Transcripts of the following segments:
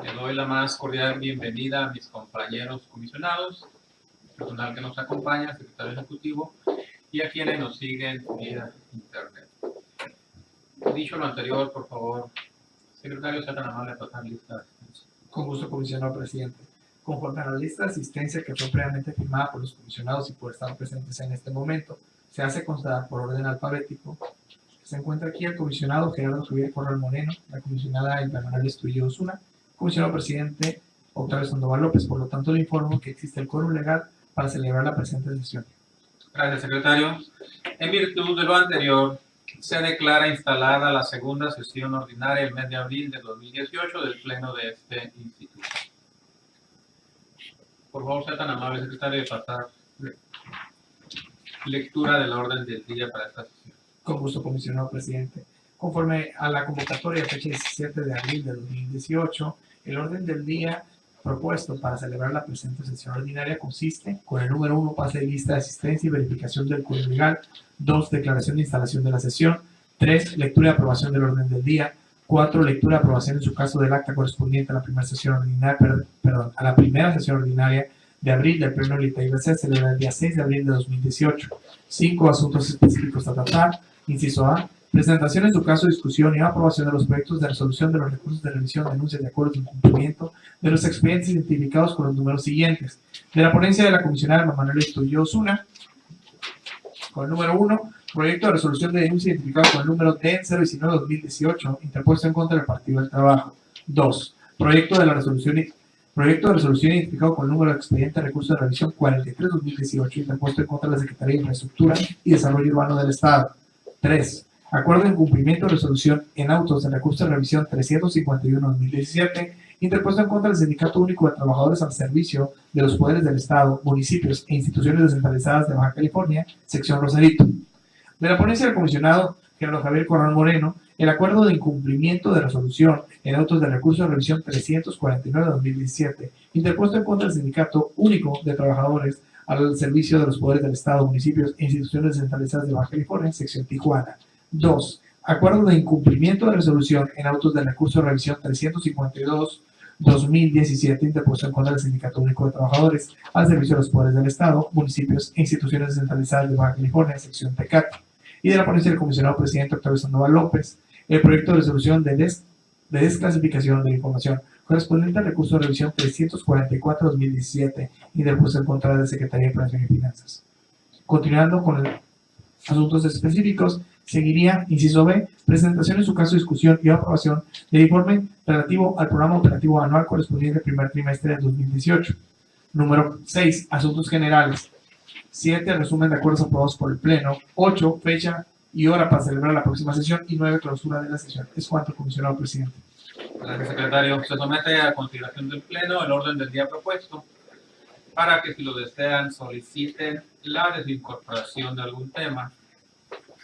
Le doy la más cordial bienvenida a mis compañeros comisionados, personal que nos acompaña, secretario ejecutivo, y a quienes nos siguen vía internet. Dicho lo anterior, por favor, secretario, sea tan amable de pasar lista de asistencia. Con gusto, comisionado presidente. Conforme a la lista de asistencia que fue previamente firmada por los comisionados y por estar presentes en este momento, se hace constar por orden alfabético. Se encuentra aquí el comisionado Gerardo Javier Corral Moreno, la comisionada Elba Morales Trujillo Osuna, comisionado presidente Octavio Sandoval López. Por lo tanto, le informo que existe el quórum legal para celebrar la presente sesión. Gracias, secretario. En virtud de lo anterior, se declara instalada la segunda sesión ordinaria el mes de abril de 2018 del Pleno de este instituto. Por favor, sea tan amable, secretario, de pasar lectura del orden del día para esta sesión. Con gusto, comisionado presidente. Conforme a la convocatoria de fecha 17 de abril de 2018, el orden del día propuesto para celebrar la presente sesión ordinaria consiste con el número 1, pase de lista de asistencia y verificación del quórum legal; 2, declaración de instalación de la sesión; 3, lectura y aprobación del orden del día; 4, lectura y aprobación en su caso del acta correspondiente a la primera sesión ordinaria, a la primera sesión ordinaria de abril del Pleno del ITIBC, celebrada el día 6 de abril de 2018; 5, asuntos específicos a tratar. Inciso A, presentación en su caso, discusión y aprobación de los proyectos de resolución de los recursos de revisión, denuncias de acuerdos de incumplimiento de los expedientes identificados con los números siguientes. De la ponencia de la comisionada Elba Morales Trujillo Osuna, con el número 1, proyecto de resolución de denuncia identificado con el número D019-2018, interpuesto en contra del Partido del Trabajo. 2, proyecto de resolución identificado con el número de expediente de recursos de revisión 43-2018, interpuesto en contra de la Secretaría de Infraestructura y Desarrollo Urbano del Estado. 3, acuerdo de incumplimiento de resolución en autos de recursos de revisión 351-2017, interpuesto en contra del Sindicato Único de Trabajadores al Servicio de los Poderes del Estado, municipios e instituciones descentralizadas de Baja California, sección Rosarito. De la ponencia del comisionado Gerardo Javier Corral Moreno, el acuerdo de incumplimiento de resolución en autos de recursos de revisión 349-2017, interpuesto en contra del Sindicato Único de Trabajadores al Servicio de los Poderes del Estado, municipios e instituciones descentralizadas de Baja California, sección Tijuana. 2, acuerdo de incumplimiento de resolución en autos de recurso de revisión 352-2017, interpuesto en contra del Sindicato Único de Trabajadores al Servicio de los Poderes del Estado, municipios e instituciones descentralizadas de Baja California, sección Tecate. Y de la ponencia del comisionado presidente Octavio Sandoval López, el proyecto de resolución de desclasificación de la información correspondiente al recurso de revisión 344-2017, interpuesto en contra de la Secretaría de Planeación y Finanzas. Continuando con los asuntos específicos, seguiría, inciso B, presentación en su caso, discusión y aprobación del informe relativo al programa operativo anual correspondiente al primer trimestre de 2018. Número 6, asuntos generales. 7, resumen de acuerdos aprobados por el Pleno. 8, fecha y hora para celebrar la próxima sesión. Y 9, clausura de la sesión. Es cuanto, comisionado presidente. Gracias, secretario. Se somete a consideración del Pleno el orden del día propuesto para que, si lo desean, soliciten la desincorporación de algún tema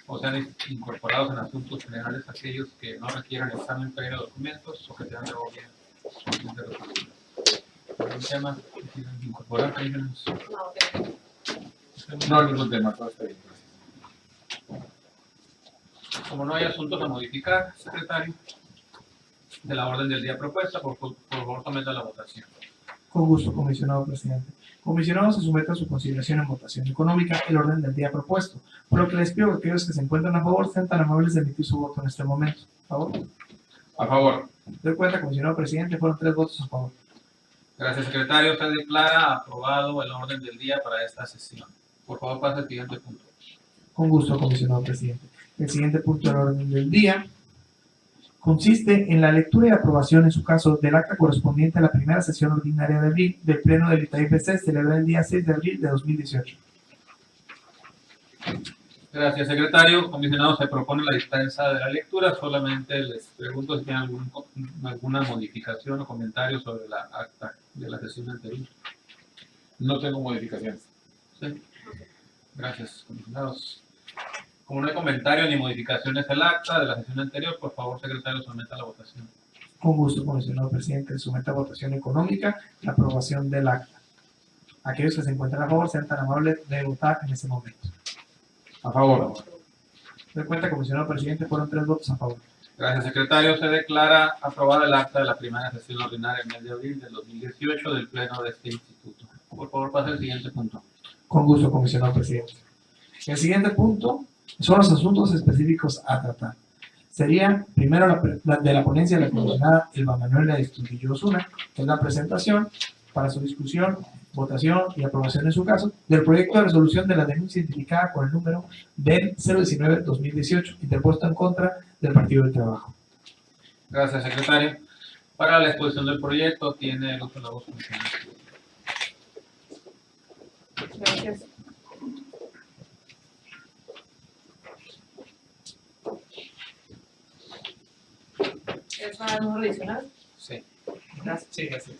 o sean incorporados en asuntos generales aquellos que no requieran examen previo de documentos o que sean de obvia de resolución. ¿Algún tema que quieran incorporar? No, ningún tema, todo está bien. Como no hay asuntos a modificar, secretario, de la orden del día propuesta, por favor, someta a la votación. Con gusto, comisionado presidente. Comisionado, se somete a su consideración en votación económica el orden del día propuesto, por lo que les pido que aquellos que se encuentran a favor sean tan amables de emitir su voto en este momento. ¿A favor? A favor. De cuenta, comisionado presidente, fueron 3 votos a favor. Gracias, secretario. Se declara aprobado el orden del día para esta sesión. Por favor, pase al siguiente punto. Con gusto, comisionado presidente. El siguiente punto del orden del día consiste en la lectura y aprobación, en su caso, del acta correspondiente a la primera sesión ordinaria de abril del Pleno del ITIBC, celebrada el día 6 de abril de 2018. Gracias, secretario. Comisionado, se propone la dispensa de la lectura. Solamente les pregunto si tienen alguna modificación o comentario sobre la acta de la sesión anterior. No tengo modificaciones. Sí. Gracias, comisionados. Como no hay comentario ni modificaciones al acta de la sesión anterior, por favor, secretario, someta a la votación. Con gusto, comisionado presidente, somete a votación económica la aprobación del acta. Aquellos que se encuentran a favor sean tan amables de votar en ese momento. A favor. De cuenta, comisionado presidente, fueron 3 votos a favor. Gracias, secretario. Se declara aprobada el acta de la primera sesión ordinaria del mes de abril del 2018 del Pleno de este Instituto. Por favor, pase al siguiente punto. Con gusto, comisionado presidente. El siguiente punto son los asuntos específicos a tratar. Sería primero de la ponencia de la comisionada Elba Manuela Estudillo Osuna, que es la presentación para su discusión, votación y aprobación en su caso del proyecto de resolución de la denuncia identificada con el número del 019-2018 interpuesto en contra del Partido del Trabajo. Gracias, secretario. Para la exposición del proyecto tiene el uso de la voz. Gracias. ¿Es para el número adicional? Sí. Gracias. Sí, gracias.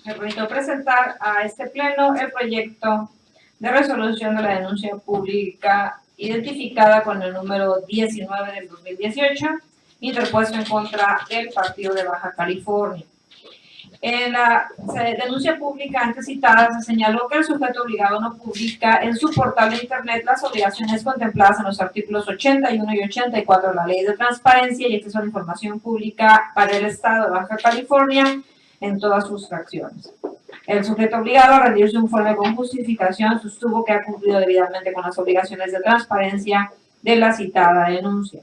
Me permito presentar a este pleno el proyecto de resolución de la denuncia pública identificada con el número 19 del 2018, interpuesto en contra del Partido de Baja California. En la denuncia pública antes citada se señaló que el sujeto obligado no publica en su portal de internet las obligaciones contempladas en los artículos 81 y 84 de la Ley de Transparencia y Acceso a la Información Pública para el Estado de Baja California en todas sus fracciones. El sujeto obligado a rendir su informe con justificación sostuvo que ha cumplido debidamente con las obligaciones de transparencia de la citada denuncia.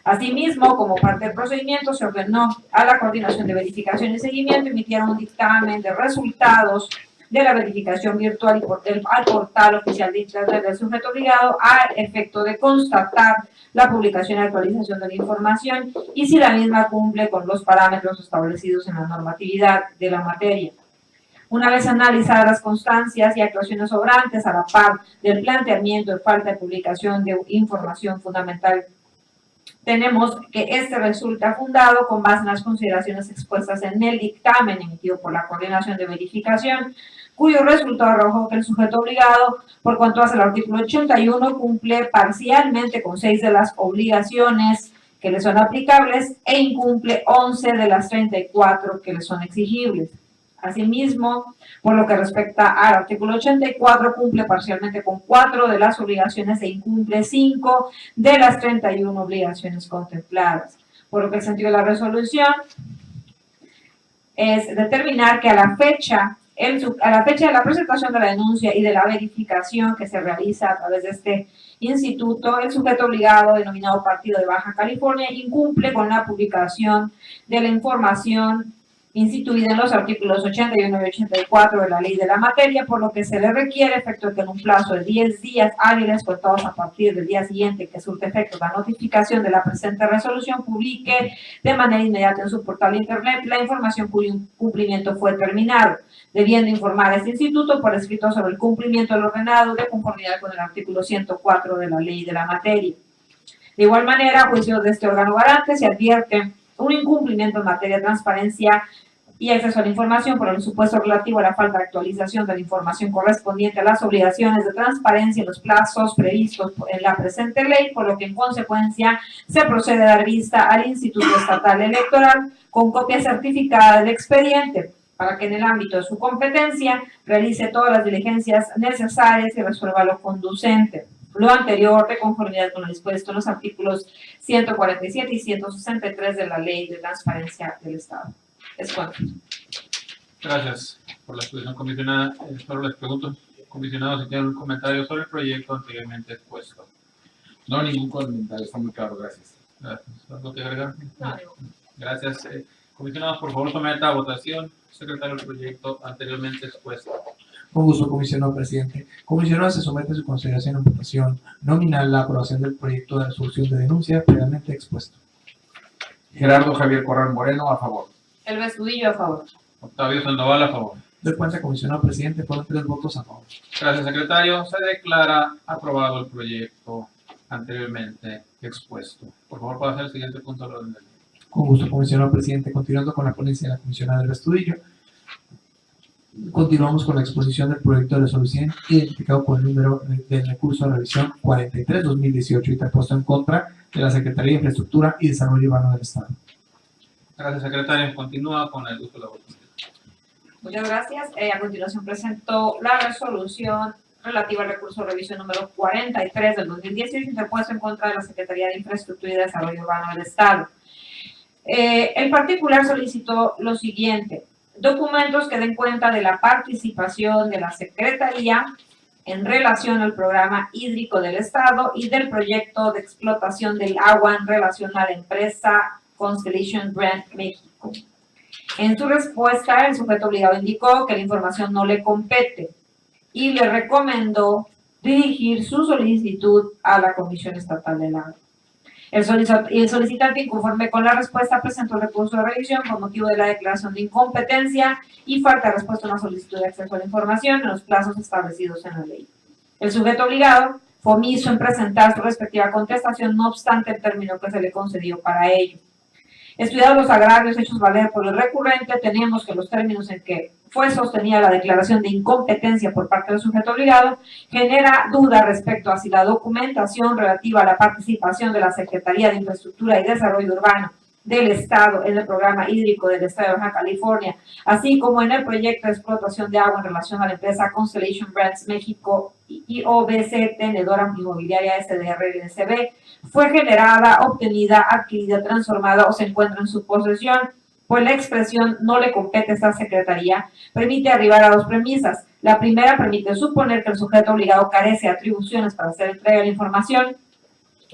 Asimismo, como parte del procedimiento, se ordenó a la Coordinación de Verificación y Seguimiento emitir un dictamen de resultados de la verificación virtual al portal oficial de Internet del sujeto obligado a efecto de constatar la publicación y actualización de la información y si la misma cumple con los parámetros establecidos en la normatividad de la materia. Una vez analizadas las constancias y actuaciones sobrantes a la par del planteamiento de falta de publicación de información fundamental, tenemos que este resulta fundado con base en las consideraciones expuestas en el dictamen emitido por la Coordinación de Verificación, cuyo resultado arrojó que el sujeto obligado, por cuanto hace el artículo 81, cumple parcialmente con 6 de las obligaciones que le son aplicables e incumple 11 de las 34 que le son exigibles. Asimismo, por lo que respecta al artículo 84, cumple parcialmente con 4 de las obligaciones e incumple 5 de las 31 obligaciones contempladas. Por lo que el sentido de la resolución es determinar que a la fecha de la presentación de la denuncia y de la verificación que se realiza a través de este instituto, el sujeto obligado, denominado Partido de Baja California, incumple con la publicación de la información instituida en los artículos 81 y 84 de la ley de la materia, por lo que se le requiere efecto que en un plazo de 10 días hábiles contados a partir del día siguiente que surte efecto la notificación de la presente resolución, publique de manera inmediata en su portal de internet la información cuyo cumplimiento fue terminado, debiendo informar a este instituto por escrito sobre el cumplimiento del ordenado de conformidad con el artículo 104 de la ley de la materia. De igual manera, a juicio de este órgano garante, se advierte un incumplimiento en materia de transparencia y acceso a la información por el supuesto relativo a la falta de actualización de la información correspondiente a las obligaciones de transparencia en los plazos previstos en la presente ley, por lo que en consecuencia se procede a dar vista al Instituto Estatal Electoral con copia certificada del expediente para que en el ámbito de su competencia realice todas las diligencias necesarias y resuelva lo conducente. Lo anterior de conformidad con lo dispuesto en los artículos 147 y 163 de la Ley de Transparencia del Estado. Es cuanto. Gracias por la exposición, comisionada. Solo les pregunto, comisionado, si tienen un comentario sobre el proyecto anteriormente expuesto. No, ningún comentario, está muy claro, gracias. Gracias. ¿Algo que agregar? No. Gracias. Comisionados, por favor, someta a votación, secretario, el proyecto anteriormente expuesto. Con gusto, comisionado presidente. Comisionado, se somete a su consideración en votación nominal la aprobación del proyecto de resolución de denuncia previamente expuesto. Gerardo Javier Corral Moreno, a favor. Elba Estudillo, a favor. Octavio Sandoval, a favor. De cuenta, comisionado presidente, fueron 3 votos a favor. Gracias, secretario. Se declara aprobado el proyecto anteriormente expuesto. Por favor, pase al siguiente punto del orden del día. Con gusto, comisionado presidente. Continuando con la ponencia de la comisionada Elba Estudillo, continuamos con la exposición del proyecto de resolución identificado con el número del recurso de revisión 43-2018 interpuesto en contra de la Secretaría de Infraestructura y Desarrollo Urbano del Estado. Gracias, secretario. Continúa con el uso de la votación. Muchas gracias. A continuación presento la resolución relativa al recurso de revisión número 43 del 2018, interpuesto en contra de la Secretaría de Infraestructura y Desarrollo Urbano del Estado. El particular solicitó lo siguiente: documentos que den cuenta de la participación de la Secretaría en relación al programa hídrico del Estado y del proyecto de explotación del agua en relación a la empresa Constellation Brand México. En su respuesta, el sujeto obligado indicó que la información no le compete y le recomendó dirigir su solicitud a la Comisión Estatal del Agua. El solicitante, inconforme con la respuesta, presentó el recurso de revisión por motivo de la declaración de incompetencia y falta de respuesta a una solicitud de acceso a la información en los plazos establecidos en la ley. El sujeto obligado fue omiso en presentar su respectiva contestación, no obstante el término que se le concedió para ello. Estudiados los agravios hechos valer por el recurrente, tenemos que los términos en que fue sostenida la declaración de incompetencia por parte del sujeto obligado genera duda respecto a si la documentación relativa a la participación de la Secretaría de Infraestructura y Desarrollo Urbano del Estado en el programa hídrico del Estado de Baja California, así como en el proyecto de explotación de agua en relación a la empresa Constellation Brands México y OBC Tenedora Inmobiliaria SDR LCB, fue generada, obtenida, adquirida, transformada o se encuentra en su posesión, pues la expresión no le compete a esta Secretaría, permite arribar a dos premisas. La primera permite suponer que el sujeto obligado carece de atribuciones para hacer entrega de la información,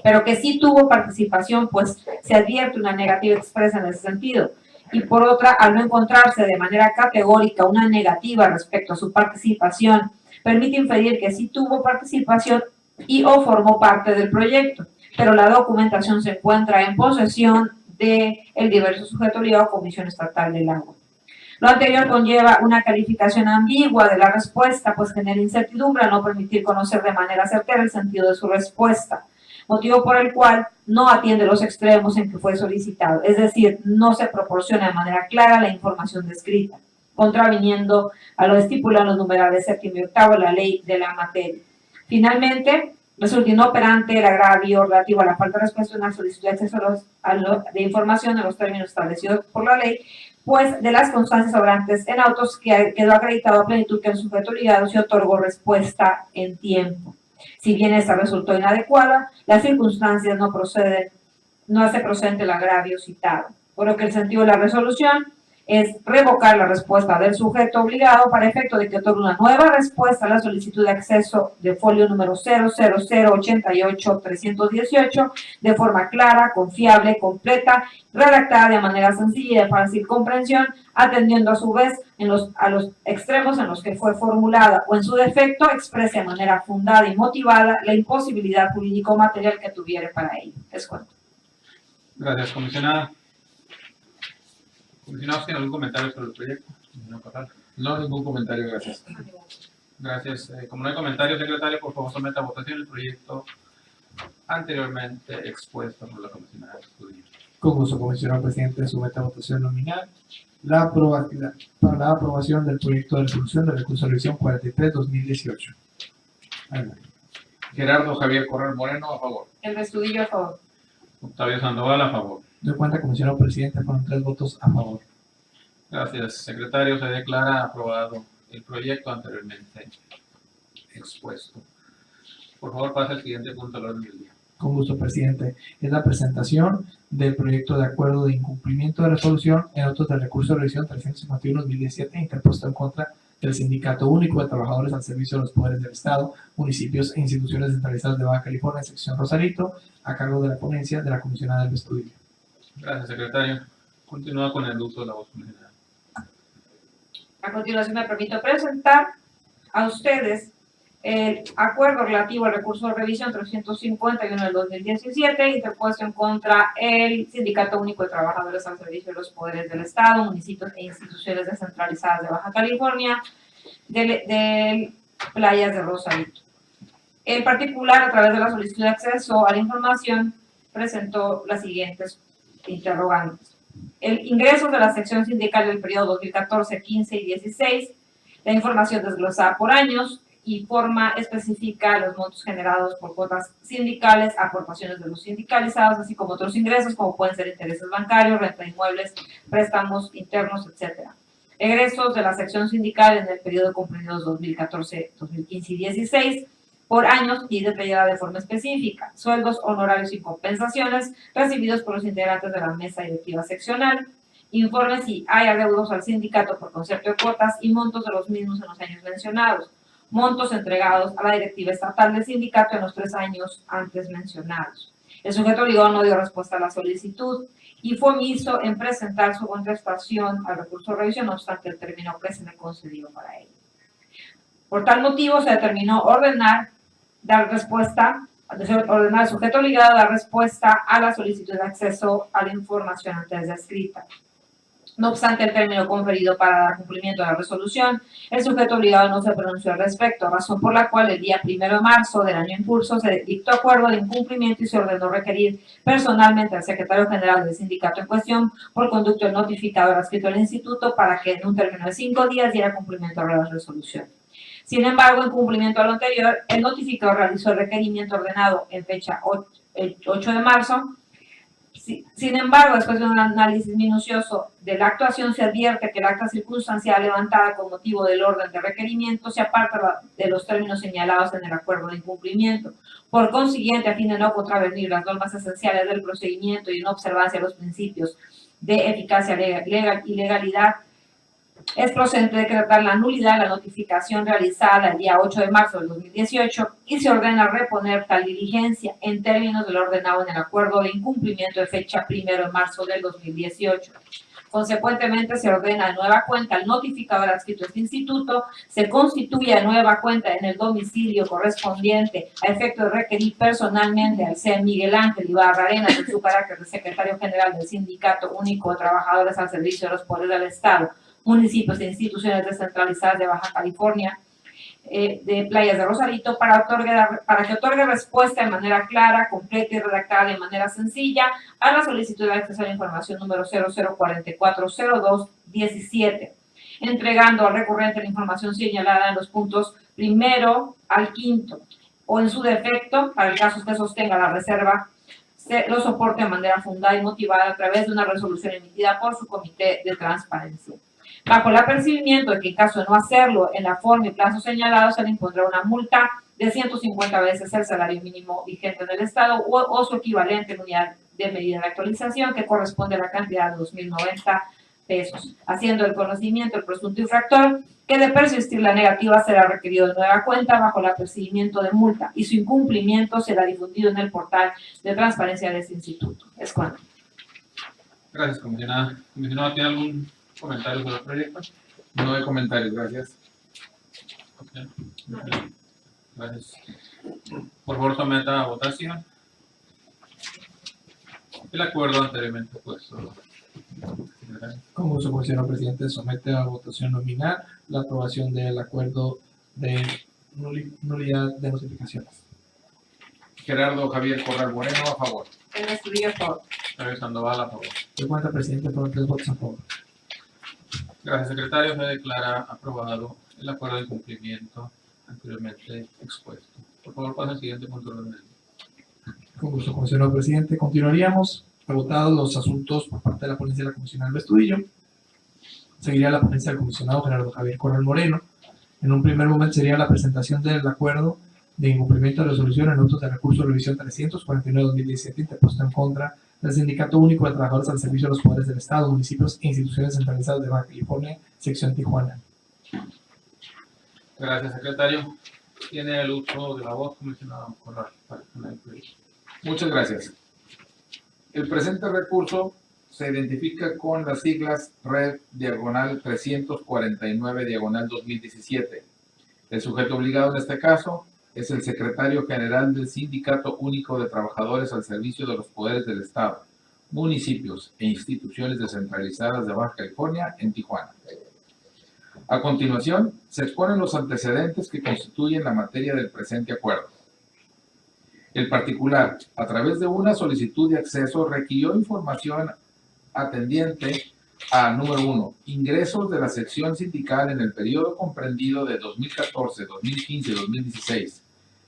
pero que sí tuvo participación, pues se advierte una negativa expresa en ese sentido. Y por otra, al no encontrarse de manera categórica una negativa respecto a su participación, permite inferir que sí tuvo participación y o formó parte del proyecto, pero la documentación se encuentra en posesión del diverso sujeto obligado a Comisión Estatal del Agua. Lo anterior conlleva una calificación ambigua de la respuesta, pues genera incertidumbre al no permitir conocer de manera certera el sentido de su respuesta, motivo por el cual no atiende los extremos en que fue solicitado, es decir, no se proporciona de manera clara la información descrita, contraviniendo a lo estipulado en los numerales 7 y 8 de la ley de la materia. Finalmente, resulta inoperante el agravio relativo a la falta de respuesta a una solicitud de acceso de información en los términos establecidos por la ley, pues de las constancias sobrantes en autos que quedó acreditado a plenitud que el sujeto obligado se otorgó respuesta en tiempo. Si bien esta resultó inadecuada, las circunstancias no hace procedente el agravio citado, por lo que el sentido de la resolución es revocar la respuesta del sujeto obligado para efecto de que otorgue una nueva respuesta a la solicitud de acceso de folio número 00088-318 de forma clara, confiable, completa, redactada de manera sencilla y de fácil comprensión, atendiendo a su vez a los extremos en los que fue formulada o en su defecto exprese de manera fundada y motivada la imposibilidad jurídico-material que tuviera para ello. Es cuanto. Gracias, comisionada. Comisionados, ¿tienen algún comentario sobre el proyecto? No, ningún comentario, gracias. Gracias. Como no hay comentario, secretario, por favor someta a votación el proyecto anteriormente expuesto por la comisionada de estudio. Con gusto, comisionado presidente, somete a votación nominal para la aprobación del proyecto de resolución del recurso de revisión 43-2018. Gerardo Javier Corral Moreno, a favor. El Estudillo a favor. Octavio Sandoval, a favor. De cuenta, comisionado presidente, fueron 3 votos a favor. Gracias, secretario. Se declara aprobado el proyecto anteriormente expuesto. Por favor, pase al siguiente punto del orden del día. Con gusto, presidente. Es la presentación del proyecto de acuerdo de incumplimiento de resolución en autos del recurso de revisión 351-2017 interpuesto en contra del Sindicato Único de Trabajadores al Servicio de los Poderes del Estado, municipios e instituciones descentralizadas de Baja California, sección Rosarito, a cargo de la ponencia de la comisionada del estudio. Gracias, secretario. Continúa con el uso de la voz comisionada. A continuación me permito presentar a ustedes el acuerdo relativo al recurso de revisión 351 del 2017 interpuesto en contra el Sindicato Único de Trabajadores al Servicio de los Poderes del Estado, municipios e instituciones descentralizadas de Baja California, del Playas de Rosarito. En particular, a través de la solicitud de acceso a la información, presentó las siguientes interrogantes. El ingreso de la sección sindical del periodo 2014, 15 y 16, la información desglosada por años y forma específica los montos generados por cuotas sindicales, aportaciones de los sindicalizados, así como otros ingresos, como pueden ser intereses bancarios, renta de inmuebles, préstamos internos, etc. egresos de la sección sindical en el periodo comprendido 2014, 2015 y 2016 por años y detallada de forma específica, sueldos, honorarios y compensaciones recibidos por los integrantes de la mesa directiva seccional, informe si hay adeudos al sindicato por concepto de cuotas y montos de los mismos en los años mencionados, montos entregados a la directiva estatal del sindicato en los 3 años antes mencionados. El sujeto obligado no dio respuesta a la solicitud y fue omiso en presentar su contestación al recurso de revisión, no obstante el término que se le concedió para ello. Por tal motivo, se determinó ordenar al sujeto obligado a dar respuesta a la solicitud de acceso a la información antes descrita. No obstante el término conferido para dar cumplimiento a la resolución, el sujeto obligado no se pronunció al respecto, razón por la cual el día 1 de marzo del año en curso se dictó acuerdo de incumplimiento y se ordenó requerir personalmente al secretario general del sindicato en cuestión por conducto del notificador adscrito al instituto para que en un término de 5 días diera cumplimiento a la resolución. Sin embargo, en cumplimiento a lo anterior, el notificador realizó el requerimiento ordenado en fecha 8 de marzo. Sin embargo, después de un análisis minucioso de la actuación, se advierte que el acta circunstancial levantada con motivo del orden de requerimiento se aparta de los términos señalados en el acuerdo de incumplimiento. Por consiguiente, a fin de no contravenir las normas esenciales del procedimiento y en observancia de los principios de eficacia legal y legalidad, es procedente decretar la nulidad de la notificación realizada el día 8 de marzo del 2018 y se ordena reponer tal diligencia en términos de lo ordenado en el acuerdo de incumplimiento de fecha 1 de marzo del 2018. Consecuentemente, se ordena nueva cuenta al notificador adscrito a este instituto, se constituye nueva cuenta en el domicilio correspondiente a efecto de requerir personalmente al C. Miguel Ángel Ibarra Arenas en su carácter de secretario general del Sindicato Único de Trabajadores al Servicio de los Poderes del Estado, municipios e instituciones descentralizadas de Baja California, de Playas de Rosarito, para que otorgue respuesta de manera clara, completa y redactada de manera sencilla a la solicitud de acceso a la información número 00440217, entregando al recurrente la información señalada en los puntos 1 al 5, o en su defecto, para el caso que sostenga la reserva, lo soporte de manera fundada y motivada a través de una resolución emitida por su comité de transparencia. Bajo el apercibimiento de que en caso de no hacerlo en la forma y plazo señalados, se le impondrá una multa de 150 veces el salario mínimo vigente en el Estado o su equivalente en unidad de medida de actualización, que corresponde a la cantidad de 2.090 pesos, haciendo el conocimiento del presunto infractor que de persistir la negativa será requerido de nueva cuenta bajo el apercibimiento de multa y su incumplimiento será difundido en el portal de transparencia de este instituto. Es cuanto. Gracias, comisionada. Comisionado, ¿tiene algún comentario sobre el proyecto? No hay comentarios, gracias. Okay. Gracias. Por favor, someta a votación el acuerdo anteriormente puesto. Con gusto, comisionado presidente, somete a votación nominal la aprobación del acuerdo de nulidad de notificaciones. Gerardo Javier Corral Moreno, a favor. Ernesto Díaz, por favor. Javier Sandoval, a favor. De cuenta, presidente, por 3 votos a favor. Gracias, secretario. Se declara aprobado el acuerdo de cumplimiento anteriormente expuesto. Por favor, pase al siguiente punto de orden del día. Con gusto, comisionado presidente. Continuaríamos. Agotados los asuntos por parte de la ponencia de la comisionada Bestudillo. Seguiría la ponencia del comisionado Gerardo Javier Corral Moreno. En un primer momento sería la presentación del acuerdo de incumplimiento de resolución en autos de recurso de revisión 349-2017 interpuesto en contra del Sindicato Único de Trabajadores al Servicio de los Poderes del Estado, municipios e instituciones centralizadas de Baja California, sección Tijuana. Gracias, secretario. Tiene el uso de la voz, comisionado Corral, para exponer el proyecto. Muchas gracias. El presente recurso se identifica con las siglas Red Diagonal 349 Diagonal 2017. El sujeto obligado en este caso es el secretario general del Sindicato Único de Trabajadores al Servicio de los Poderes del Estado, municipios e instituciones descentralizadas de Baja California en Tijuana. A continuación, se exponen los antecedentes que constituyen la materia del presente acuerdo. El particular, a través de una solicitud de acceso, requirió información atendiente a, número 1, ingresos de la sección sindical en el periodo comprendido de 2014, 2015 y 2016.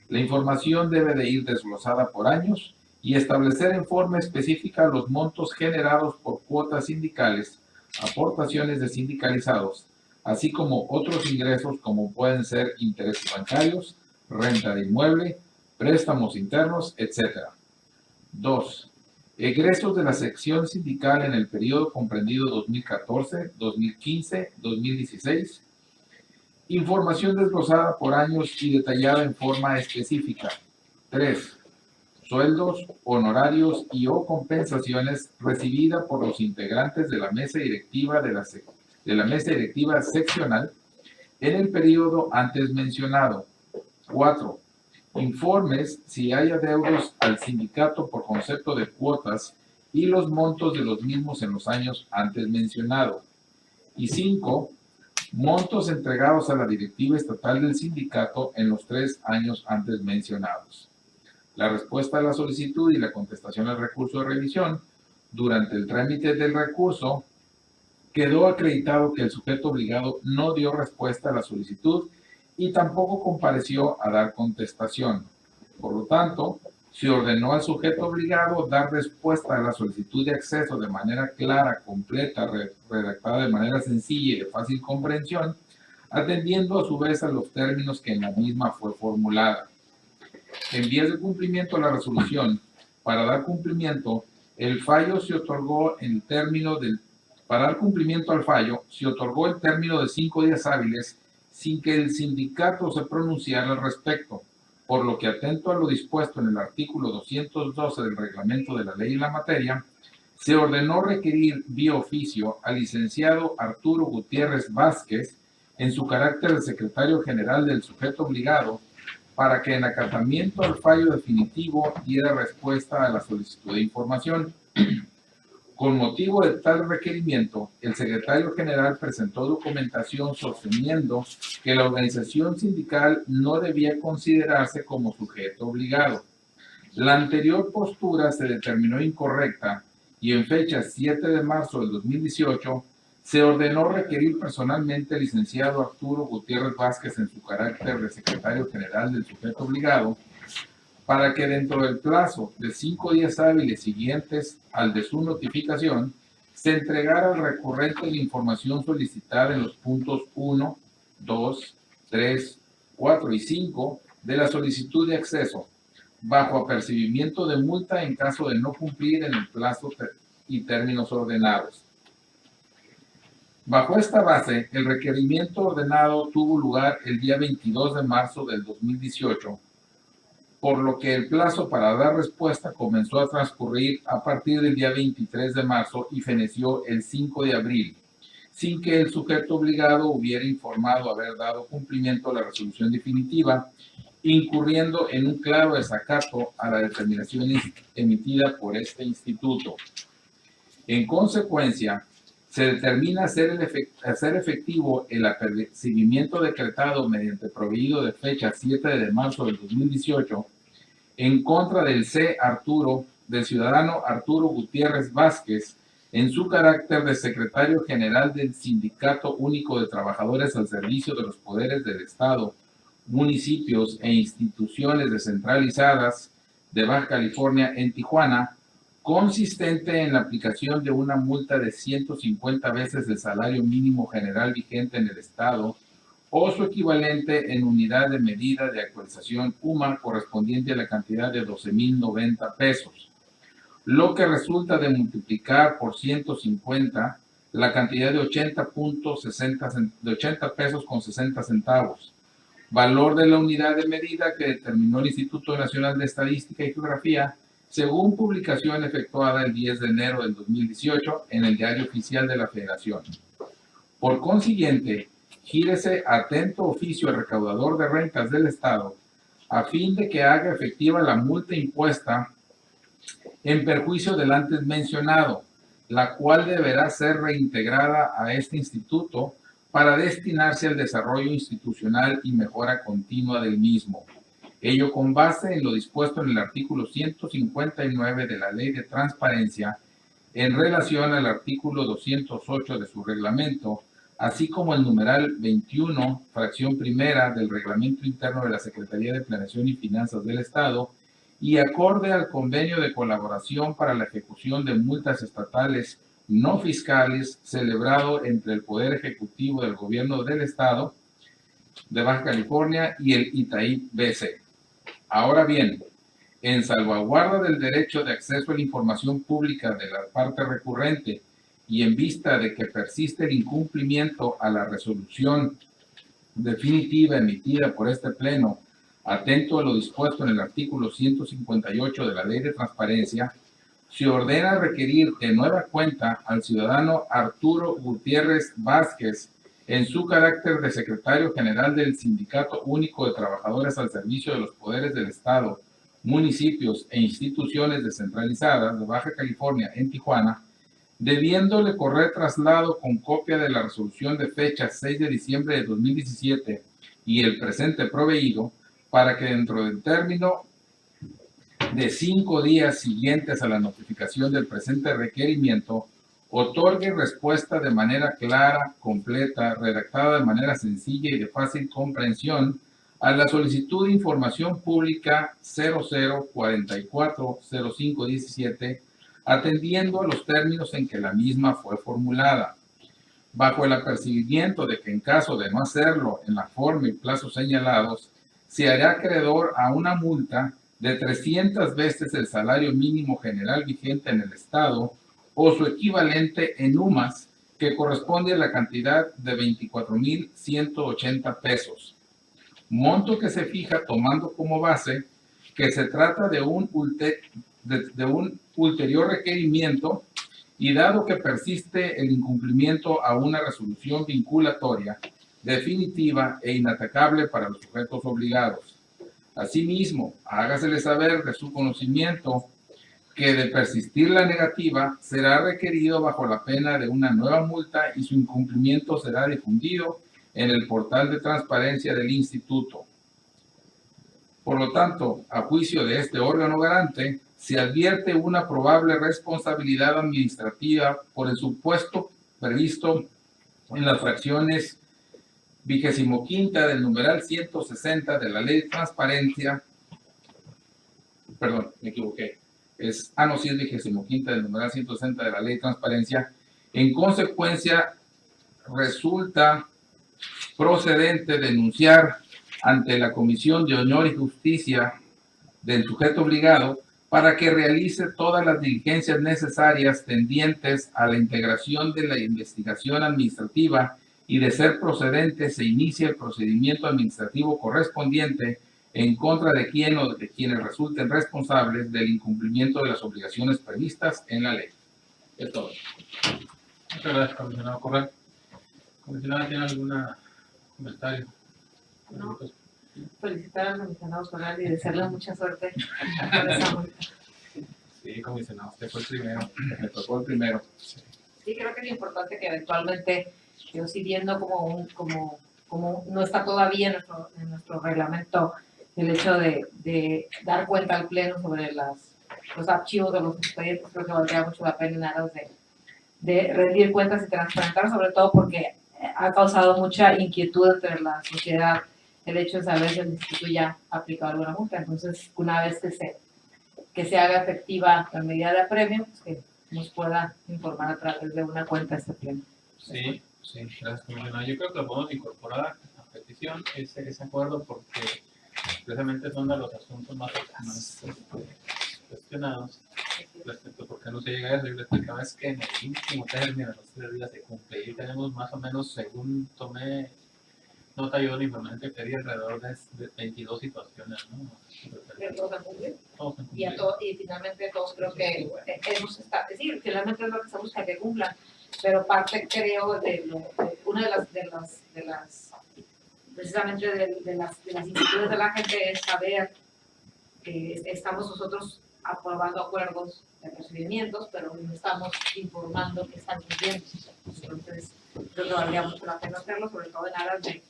La información debe de ir desglosada por años y establecer en forma específica los montos generados por cuotas sindicales, aportaciones de sindicalizados, así como otros ingresos como pueden ser intereses bancarios, renta de inmueble, préstamos internos, etc. 2. Egresos de la sección sindical en el periodo comprendido 2014, 2015, 2016. Información desglosada por años y detallada en forma específica. 3. Sueldos, honorarios y o compensaciones recibida por los integrantes de la mesa directiva seccional en el periodo antes mencionado. 4. Informes si hay adeudos al sindicato por concepto de cuotas y los montos de los mismos en los años antes mencionado. Y 5. Montos entregados a la directiva estatal del sindicato en los 3 años antes mencionados. La respuesta a la solicitud y la contestación al recurso de revisión. Durante el trámite del recurso, quedó acreditado que el sujeto obligado no dio respuesta a la solicitud y tampoco compareció a dar contestación. Por lo tanto, se ordenó al sujeto obligado dar respuesta a la solicitud de acceso de manera clara, completa, redactada de manera sencilla y de fácil comprensión, atendiendo a su vez a los términos que en la misma fue formulada. En vías de cumplimiento a la resolución, para dar cumplimiento, el fallo se otorgó el término para dar cumplimiento al fallo, se otorgó el término de 5 días hábiles sin que el sindicato se pronunciara al respecto, por lo que atento a lo dispuesto en el artículo 212 del reglamento de la ley en la materia, se ordenó requerir vía oficio al licenciado Arturo Gutiérrez Vázquez en su carácter de secretario general del sujeto obligado para que en acatamiento al fallo definitivo diera respuesta a la solicitud de información. Con motivo de tal requerimiento, el secretario general presentó documentación sosteniendo que la organización sindical no debía considerarse como sujeto obligado. La anterior postura se determinó incorrecta y en fecha 7 de marzo del 2018 se ordenó requerir personalmente al licenciado Arturo Gutiérrez Vázquez en su carácter de secretario general del sujeto obligado para que dentro del plazo de 5 días hábiles siguientes al de su notificación, se entregara al recurrente la información solicitada en los puntos 1, 2, 3, 4 y 5 de la solicitud de acceso, bajo apercibimiento de multa en caso de no cumplir en el plazo y términos ordenados. Bajo esta base, el requerimiento ordenado tuvo lugar el día 22 de marzo del 2018, por lo que el plazo para dar respuesta comenzó a transcurrir a partir del día 23 de marzo y feneció el 5 de abril, sin que el sujeto obligado hubiera informado haber dado cumplimiento a la resolución definitiva, incurriendo en un claro desacato a la determinación emitida por este instituto. En consecuencia, se determina hacer efectivo el apercibimiento decretado mediante proveído de fecha 7 de marzo del 2018 en contra del ciudadano Arturo Gutiérrez Vázquez en su carácter de secretario general del Sindicato Único de Trabajadores al servicio de los poderes del Estado, municipios e instituciones descentralizadas de Baja California en Tijuana, consistente en la aplicación de una multa de 150 veces el salario mínimo general vigente en el Estado o su equivalente en unidad de medida de actualización UMA correspondiente a la cantidad de 12,090 pesos, lo que resulta de multiplicar por 150 la cantidad de 80 pesos con 60 centavos, valor de la unidad de medida que determinó el Instituto Nacional de Estadística y Geografía según publicación efectuada el 10 de enero del 2018 en el Diario Oficial de la Federación. Por consiguiente, gírese atento oficio al recaudador de rentas del Estado a fin de que haga efectiva la multa impuesta en perjuicio del antes mencionado, la cual deberá ser reintegrada a este instituto para destinarse al desarrollo institucional y mejora continua del mismo. Ello con base en lo dispuesto en el artículo 159 de la Ley de Transparencia en relación al artículo 208 de su reglamento, así como el numeral 21, fracción primera del Reglamento Interno de la Secretaría de Planeación y Finanzas del Estado, y acorde al convenio de colaboración para la ejecución de multas estatales no fiscales celebrado entre el Poder Ejecutivo del Gobierno del Estado de Baja California y el Itaí BC. Ahora bien, en salvaguarda del derecho de acceso a la información pública de la parte recurrente y en vista de que persiste el incumplimiento a la resolución definitiva emitida por este Pleno, atento a lo dispuesto en el artículo 158 de la Ley de Transparencia, se ordena requerir de nueva cuenta al ciudadano Arturo Gutiérrez Vázquez en su carácter de secretario general del Sindicato Único de Trabajadores al Servicio de los Poderes del Estado, municipios e instituciones descentralizadas de Baja California en Tijuana, debiéndole correr traslado con copia de la resolución de fecha 6 de diciembre de 2017 y el presente proveído, para que dentro del término de 5 días siguientes a la notificación del presente requerimiento, otorgue respuesta de manera clara, completa, redactada de manera sencilla y de fácil comprensión a la solicitud de información pública 00440517, atendiendo a los términos en que la misma fue formulada, bajo el apercibimiento de que en caso de no hacerlo en la forma y plazos señalados, se hará acreedor a una multa de 300 veces el salario mínimo general vigente en el Estado o su equivalente en UMAS, que corresponde a la cantidad de 24,180 pesos. Monto que se fija tomando como base que se trata de un ulterior requerimiento y dado que persiste el incumplimiento a una resolución vinculatoria, definitiva e inatacable para los sujetos obligados. Asimismo, hágasele saber de su conocimiento que de persistir la negativa será requerido bajo la pena de una nueva multa y su incumplimiento será difundido en el portal de transparencia del Instituto. Por lo tanto, a juicio de este órgano garante, se advierte una probable responsabilidad administrativa por el supuesto previsto en las fracciones 25ª del numeral 160 de la Ley de Transparencia, perdón, me equivoqué, sí es 25ª del numeral 160 de la Ley de Transparencia. En consecuencia, resulta procedente denunciar ante la Comisión de Honor y Justicia del sujeto obligado para que realice todas las diligencias necesarias tendientes a la integración de la investigación administrativa y, de ser procedente, se inicie el procedimiento administrativo correspondiente en contra de quien o de quienes resulten responsables del incumplimiento de las obligaciones previstas en la ley. Es todo. Muchas gracias, comisionado Correa. ¿Comisionada tiene algún comentario? No. Felicitar al comisionado Correa y desearle mucha suerte con esa multa. Sí, comisionado, usted fue el primero. Me tocó el primero. Sí, creo que es importante que eventualmente, yo sí viendo como no está todavía en nuestro reglamento el hecho de dar cuenta al Pleno sobre los archivos de los expedientes, creo que valdría mucho la pena en aras de rendir cuentas y transparentar, sobre todo porque ha causado mucha inquietud entre la sociedad el hecho de saber si el instituto ya ha aplicado alguna multa. Entonces, una vez que se haga efectiva la medida de apremio, pues que nos pueda informar a través de una cuenta este Pleno. Sí, gracias, comisionado. Yo creo que lo podemos incorporar a petición ese acuerdo porque precisamente son de los asuntos más cuestionados respecto a por qué no se llega a eso. Yo les explicaba es que en el último término de los 3 días de cumple y tenemos más o menos, según tomé nota yo de información que quería, alrededor de 22 situaciones, ¿no? Todos han cumplido. Todos han Y finalmente todos creo que hemos estado, es decir, finalmente es lo que se busca que cumplan, pero parte creo de una de las precisamente de las inquietudes de la gente es saber que estamos nosotros aprobando acuerdos de procedimientos, pero no estamos informando que están cumpliendo. Entonces, creo que valdría mucho la pena hacerlo, sobre todo en aras de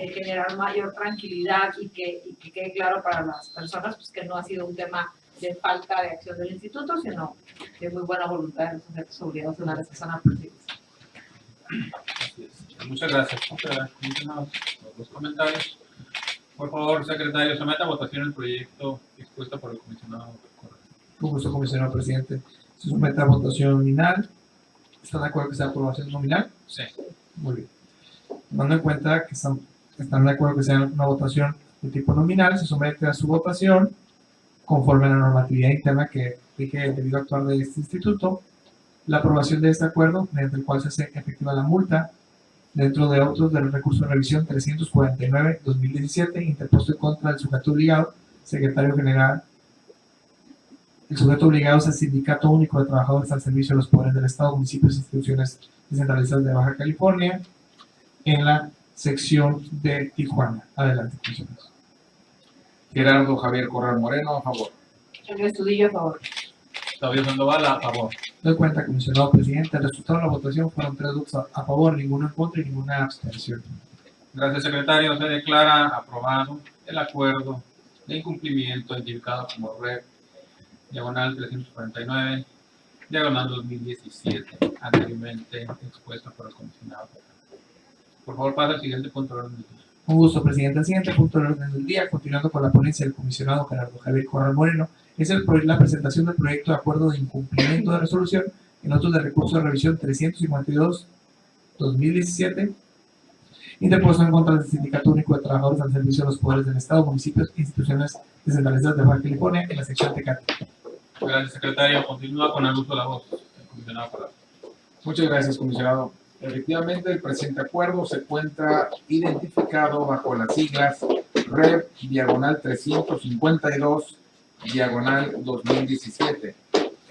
generar mayor tranquilidad y que quede claro para las personas pues, que no ha sido un tema de falta de acción del instituto, sino de muy buena voluntad de los sujetos obligados en áreas que son apercibidas. Muchas gracias. Comisionados, los dos comentarios. Por favor, secretario, someta a votación el proyecto expuesto por el comisionado Correa. Con gusto, comisionado presidente. Se somete a votación nominal ¿Están de acuerdo que sea aprobación nominal? Sí. Muy bien. Tomando en cuenta que están de acuerdo que sea una votación de tipo nominal, se somete a su votación conforme a la normatividad interna que rige el debido actuar de este instituto, la aprobación de este acuerdo, mediante el cual se hace efectiva la multa dentro de otros del recurso de revisión 349-2017, interpuesto en contra del sujeto obligado, secretario general. El sujeto obligado es el Sindicato Único de Trabajadores al Servicio de los Poderes del Estado, municipios e instituciones descentralizadas de Baja California, en la sección de Tijuana. Adelante, comisionados. Gerardo Javier Corral Moreno, a favor. Silvia Estudillo, a favor. David Sandoval, a favor. Doy cuenta, comisionado presidente, el resultado de la votación fueron 3 votos a favor, ninguno en contra y ninguna abstención. Gracias, secretario. Se declara aprobado el acuerdo de incumplimiento identificado como red diagonal 349, diagonal 2017, anteriormente expuesto por el comisionado. Por favor, pasa al siguiente punto de orden del día. Un gusto, presidente. El siguiente punto del orden del día, continuando con la ponencia del comisionado Gerardo Javier Corral Moreno, es la presentación del proyecto de acuerdo de incumplimiento de resolución en otros de recurso de revisión 352-2017, interpuesto en contra del Sindicato Único de Trabajadores al Servicio de los Poderes del Estado, municipios e instituciones descentralizadas de Baja California, en la sección Tecate. Gracias, secretario. Continúa con el uso de la voz. El comisionado Corral. Muchas gracias, comisionado. Efectivamente, el presente acuerdo se encuentra identificado bajo las siglas REV diagonal 352 diagonal 2017.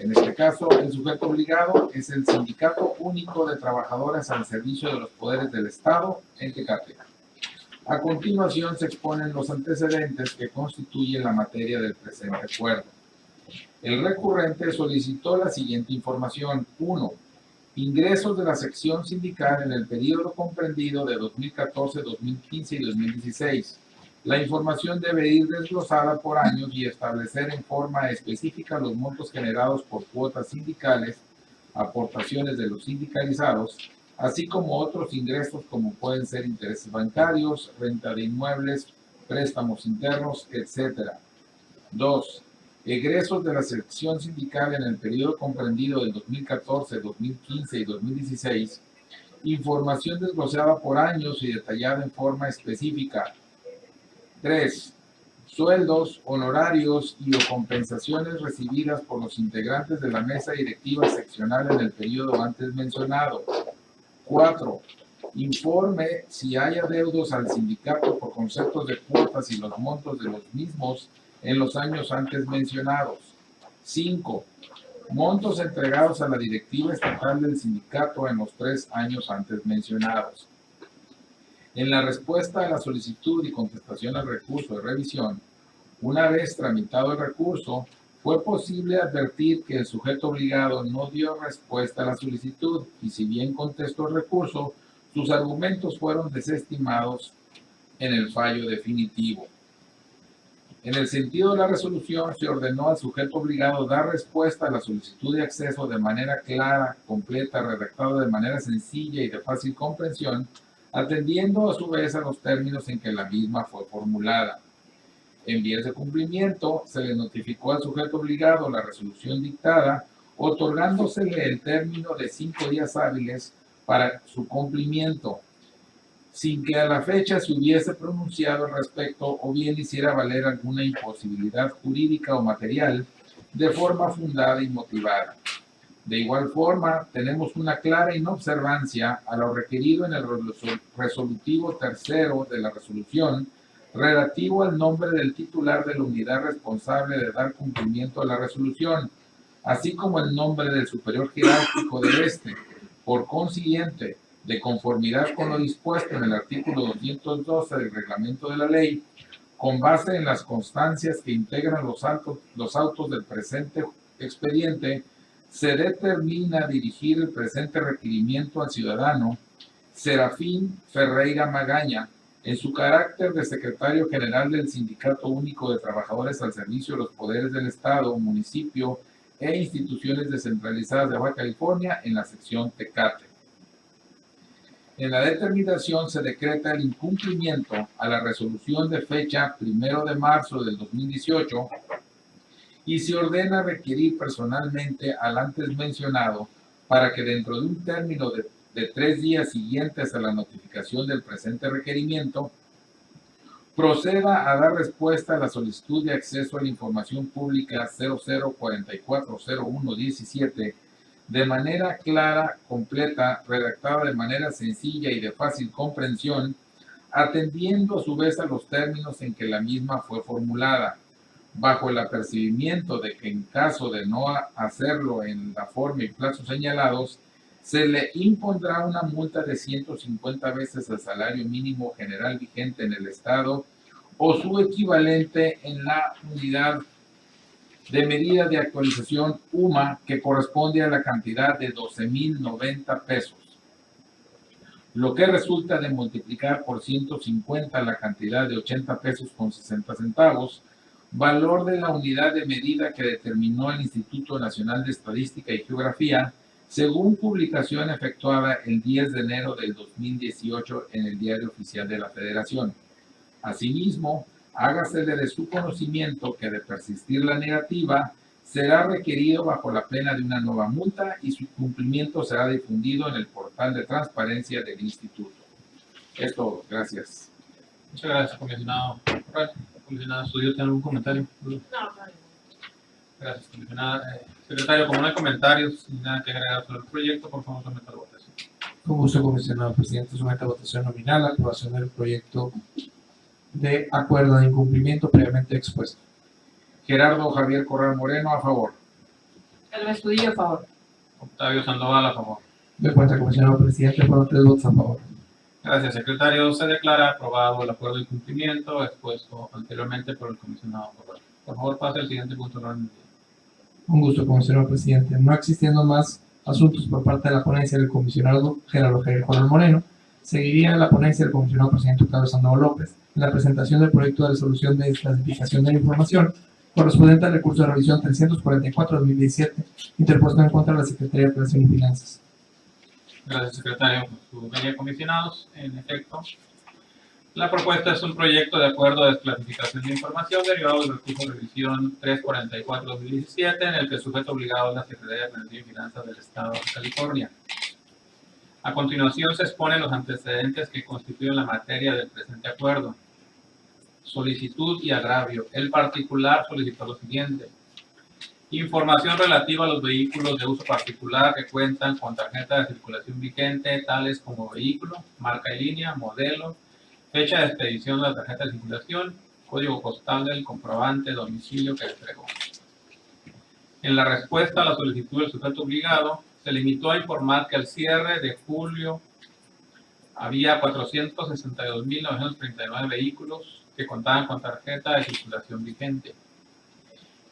En este caso, el sujeto obligado es el Sindicato Único de Trabajadores al Servicio de los Poderes del Estado en Tecate. A continuación se exponen los antecedentes que constituyen la materia del presente acuerdo. El recurrente solicitó la siguiente información. 1. Ingresos de la sección sindical en el periodo comprendido de 2014, 2015 y 2016. La información debe ir desglosada por años y establecer en forma específica los montos generados por cuotas sindicales, aportaciones de los sindicalizados, así como otros ingresos como pueden ser intereses bancarios, renta de inmuebles, préstamos internos, etc. 2. Egresos de la sección sindical en el periodo comprendido del 2014, 2015 y 2016. Información desglosada por años y detallada en forma específica. 3. Sueldos, honorarios y o compensaciones recibidas por los integrantes de la mesa directiva seccional en el periodo antes mencionado. 4. Informe si hay adeudos al sindicato por conceptos de cuotas y los montos de los mismos en los años antes mencionados. 5. Montos entregados a la directiva estatal del sindicato en los 3 años antes mencionados. En la respuesta a la solicitud y contestación al recurso de revisión, una vez tramitado el recurso, fue posible advertir que el sujeto obligado no dio respuesta a la solicitud y si bien contestó el recurso, sus argumentos fueron desestimados en el fallo definitivo. En el sentido de la resolución, se ordenó al sujeto obligado dar respuesta a la solicitud de acceso de manera clara, completa, redactada de manera sencilla y de fácil comprensión, atendiendo a su vez a los términos en que la misma fue formulada. En vías de cumplimiento, se le notificó al sujeto obligado la resolución dictada, otorgándosele el término de 5 días hábiles para su cumplimiento, sin que a la fecha se hubiese pronunciado al respecto o bien hiciera valer alguna imposibilidad jurídica o material de forma fundada y motivada. De igual forma, tenemos una clara inobservancia a lo requerido en el resolutivo tercero de la resolución relativo al nombre del titular de la unidad responsable de dar cumplimiento a la resolución, así como el nombre del superior jerárquico de este. Por consiguiente, de conformidad con lo dispuesto en el artículo 212 del reglamento de la ley, con base en las constancias que integran los autos del presente expediente, se determina dirigir el presente requerimiento al ciudadano Serafín Ferreira Magaña, en su carácter de secretario general del Sindicato Único de Trabajadores al Servicio de los Poderes del Estado, municipio e instituciones descentralizadas de Baja California en la sección Tecate. En la determinación se decreta el incumplimiento a la resolución de fecha 1 de marzo del 2018 y se ordena requerir personalmente al antes mencionado para que dentro de un término de 3 días siguientes a la notificación del presente requerimiento, proceda a dar respuesta a la solicitud de acceso a la información pública 00440117 de manera clara, completa, redactada de manera sencilla y de fácil comprensión, atendiendo a su vez a los términos en que la misma fue formulada, bajo el apercibimiento de que en caso de no hacerlo en la forma y plazo señalados, se le impondrá una multa de 150 veces el salario mínimo general vigente en el Estado o su equivalente en la unidad de medida de actualización UMA, que corresponde a la cantidad de 12,090 pesos, lo que resulta de multiplicar por 150 la cantidad de 80 pesos con 60 centavos, valor de la unidad de medida que determinó el Instituto Nacional de Estadística y Geografía, según publicación efectuada el 10 de enero del 2018 en el Diario Oficial de la Federación. Asimismo, hágasele de su conocimiento que de persistir la negativa, será requerido bajo la pena de una nueva multa y su cumplimiento será difundido en el portal de transparencia del Instituto. Es todo. Gracias. Muchas gracias, comisionado. Comisionado Estudio, ¿tiene algún comentario? No. Gracias, comisionada. Secretario, como no hay comentarios ni nada que agregar sobre el proyecto, por favor, someta a votación. Con gusto, comisionado presidente. Somete a votación nominal la aprobación del proyecto de acuerdo de incumplimiento previamente expuesto. Gerardo Javier Corral Moreno, a favor. El Estudillo, a favor. Octavio Sandoval, a favor. De cuenta, comisionado presidente, fueron 3 votos a favor. Gracias, secretario. Se declara aprobado el acuerdo de incumplimiento expuesto anteriormente por el comisionado Corral. Por favor, pase al siguiente punto del orden del día. Un gusto, comisionado presidente. No existiendo más asuntos por parte de la ponencia del comisionado Gerardo Javier Corral Moreno, seguiría la ponencia del comisionado presidente Octavio Sandoval López en la presentación del proyecto de resolución de desclasificación de la información correspondiente al recurso de revisión 344-2017 interpuesto en contra de la Secretaría de Operación y Finanzas. Gracias, secretario, por su venia, comisionados. En efecto, la propuesta es un proyecto de acuerdo de desclasificación de información derivado del recurso de revisión 344-2017, en el que el sujeto obligado es la Secretaría de Operación y Finanzas del Estado de California. A continuación se exponen los antecedentes que constituyen la materia del presente acuerdo. Solicitud y agravio. El particular solicitó lo siguiente: información relativa a los vehículos de uso particular que cuentan con tarjeta de circulación vigente, tales como vehículo, marca y línea, modelo, fecha de expedición de la tarjeta de circulación, código postal del comprobante, domicilio que entregó. En la respuesta a la solicitud del sujeto obligado, se limitó a informar que al cierre de julio había 462.939 vehículos que contaban con tarjeta de circulación vigente.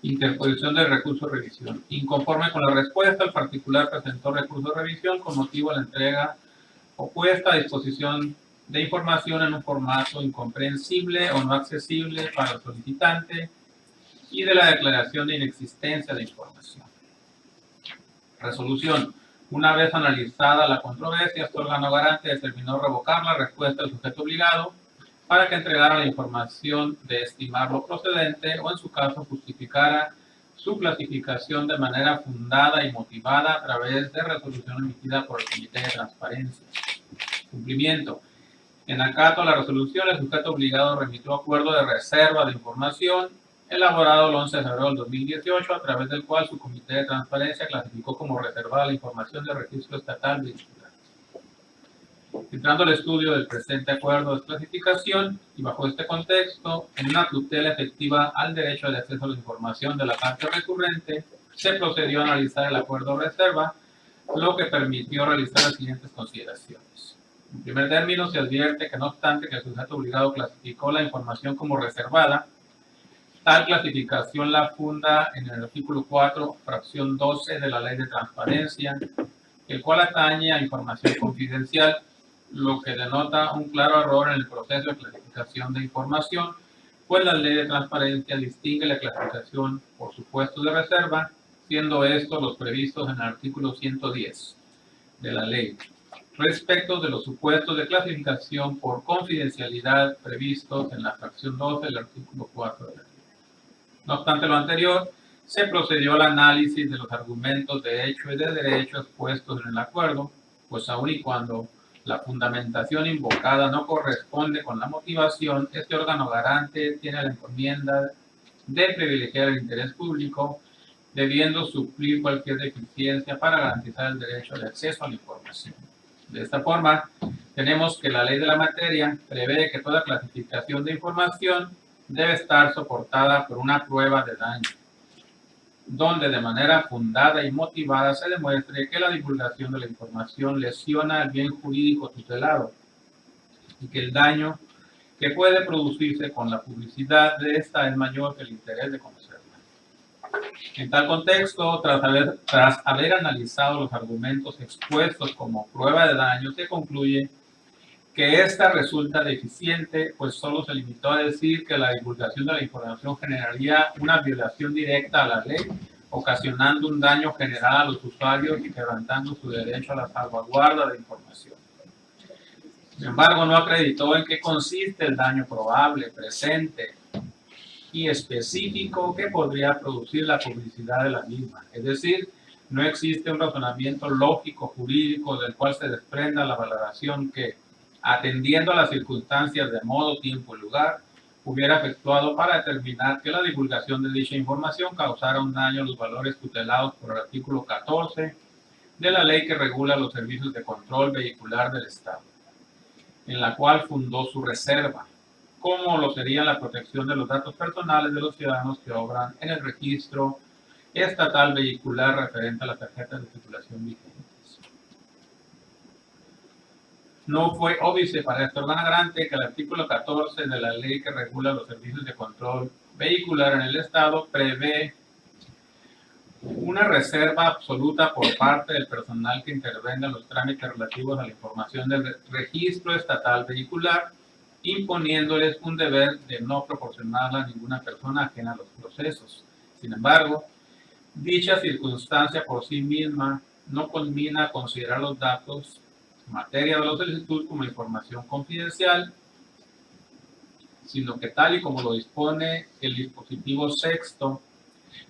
Interposición del recurso de revisión. Inconforme con la respuesta, el particular presentó recurso de revisión con motivo de la entrega o puesta a disposición de información en un formato incomprensible o no accesible para el solicitante y de la declaración de inexistencia de información. Resolución. Una vez analizada la controversia, este órgano garante determinó revocar la respuesta del sujeto obligado para que entregara la información de estimarlo procedente o, en su caso, justificara su clasificación de manera fundada y motivada a través de resolución emitida por el Comité de Transparencia. Cumplimiento. En acato a la resolución, el sujeto obligado remitió acuerdo de reserva de información elaborado el 11 de febrero del 2018, a través del cual su Comité de Transparencia clasificó como reservada la información del registro estatal vehicular. Entrando al estudio del presente acuerdo de clasificación y bajo este contexto, en una tutela efectiva al derecho de acceso a la información de la parte recurrente, se procedió a analizar el acuerdo de reserva, lo que permitió realizar las siguientes consideraciones. En primer término, se advierte que no obstante que el sujeto obligado clasificó la información como reservada, tal clasificación la funda en el artículo 4, fracción 12 de la Ley de Transparencia, el cual atañe a información confidencial, lo que denota un claro error en el proceso de clasificación de información, pues la Ley de Transparencia distingue la clasificación por supuestos de reserva, siendo estos los previstos en el artículo 110 de la ley, respecto de los supuestos de clasificación por confidencialidad previstos en la fracción 12 del artículo 4 de la ley. No obstante lo anterior, se procedió al análisis de los argumentos de hecho y de derecho expuestos en el acuerdo, pues aun y cuando la fundamentación invocada no corresponde con la motivación, este órgano garante tiene la encomienda de privilegiar el interés público, debiendo suplir cualquier deficiencia para garantizar el derecho de acceso a la información. De esta forma, tenemos que la ley de la materia prevé que toda clasificación de información debe estar soportada por una prueba de daño, donde de manera fundada y motivada se demuestre que la divulgación de la información lesiona el bien jurídico tutelado y que el daño que puede producirse con la publicidad de esta es mayor que el interés de conocerla. En tal contexto, tras haber analizado los argumentos expuestos como prueba de daño, se concluye que esta resulta deficiente, pues solo se limitó a decir que la divulgación de la información generaría una violación directa a la ley, ocasionando un daño general a los usuarios y quebrantando su derecho a la salvaguarda de información. Sin embargo, no acreditó en qué consiste el daño probable, presente y específico que podría producir la publicidad de la misma. Es decir, no existe un razonamiento lógico jurídico del cual se desprenda la valoración que, atendiendo a las circunstancias de modo, tiempo y lugar, hubiera efectuado para determinar que la divulgación de dicha información causara un daño a los valores tutelados por el artículo 14 de la ley que regula los servicios de control vehicular del Estado, en la cual fundó su reserva, como lo sería la protección de los datos personales de los ciudadanos que obran en el registro estatal vehicular referente a las tarjetas de circulación vigentes. No fue óbice para este órgano garante que el artículo 14 de la ley que regula los servicios de control vehicular en el Estado prevé una reserva absoluta por parte del personal que intervenga en los trámites relativos a la información del registro estatal vehicular, imponiéndoles un deber de no proporcionarla a ninguna persona ajena a los procesos. Sin embargo, dicha circunstancia por sí misma no conmina a considerar los datos en materia de la solicitud como información confidencial, sino que tal y como lo dispone el dispositivo sexto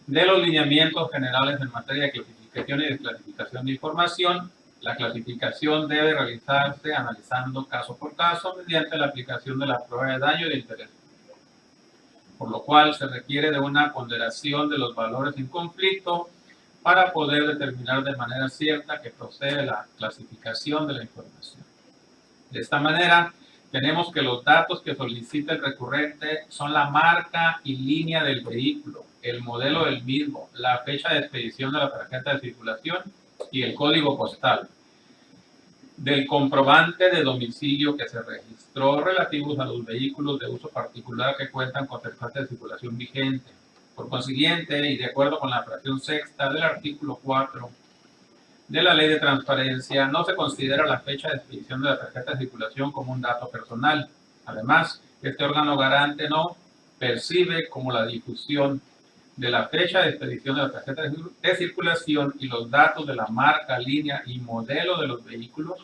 de los lineamientos generales en materia de clasificación y desclasificación de información, la clasificación debe realizarse analizando caso por caso mediante la aplicación de la prueba de daño y de interés, por lo cual se requiere de una ponderación de los valores en conflicto para poder determinar de manera cierta que procede la clasificación de la información. De esta manera, tenemos que los datos que solicita el recurrente son la marca y línea del vehículo, el modelo del mismo, la fecha de expedición de la tarjeta de circulación y el código postal del comprobante de domicilio que se registró relativos a los vehículos de uso particular que cuentan con tarjeta de circulación vigente. Por consiguiente, y de acuerdo con la fracción sexta del artículo 4 de la Ley de Transparencia, no se considera la fecha de expedición de la tarjeta de circulación como un dato personal. Además, este órgano garante no percibe como la difusión de la fecha de expedición de la tarjeta de circulación y los datos de la marca, línea y modelo de los vehículos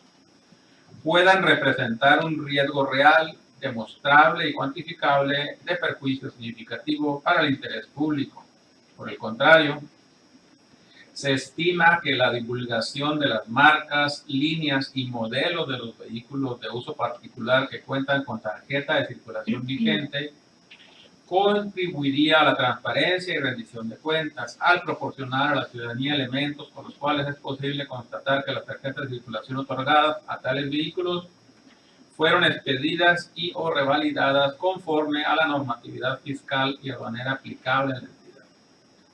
puedan representar un riesgo real, demostrable y cuantificable de perjuicio significativo para el interés público. Por el contrario, se estima que la divulgación de las marcas, líneas y modelos de los vehículos de uso particular que cuentan con tarjeta de circulación vigente contribuiría a la transparencia y rendición de cuentas al proporcionar a la ciudadanía elementos con los cuales es posible constatar que las tarjetas de circulación otorgadas a tales vehículos fueron expedidas y o revalidadas conforme a la normatividad fiscal y aduanera aplicable en la entidad,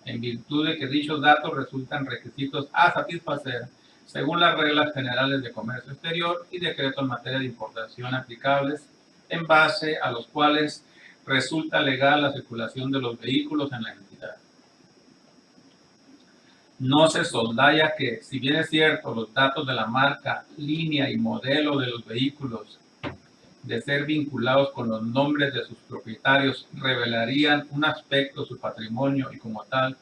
en virtud de que dichos datos resultan requisitos a satisfacer según las reglas generales de comercio exterior y decretos en materia de importación aplicables, en base a los cuales resulta legal la circulación de los vehículos en la entidad. No se soldaya que, si bien es cierto, los datos de la marca, línea y modelo de los vehículos, de ser vinculados con los nombres de sus propietarios, revelarían un aspecto de su patrimonio y como tal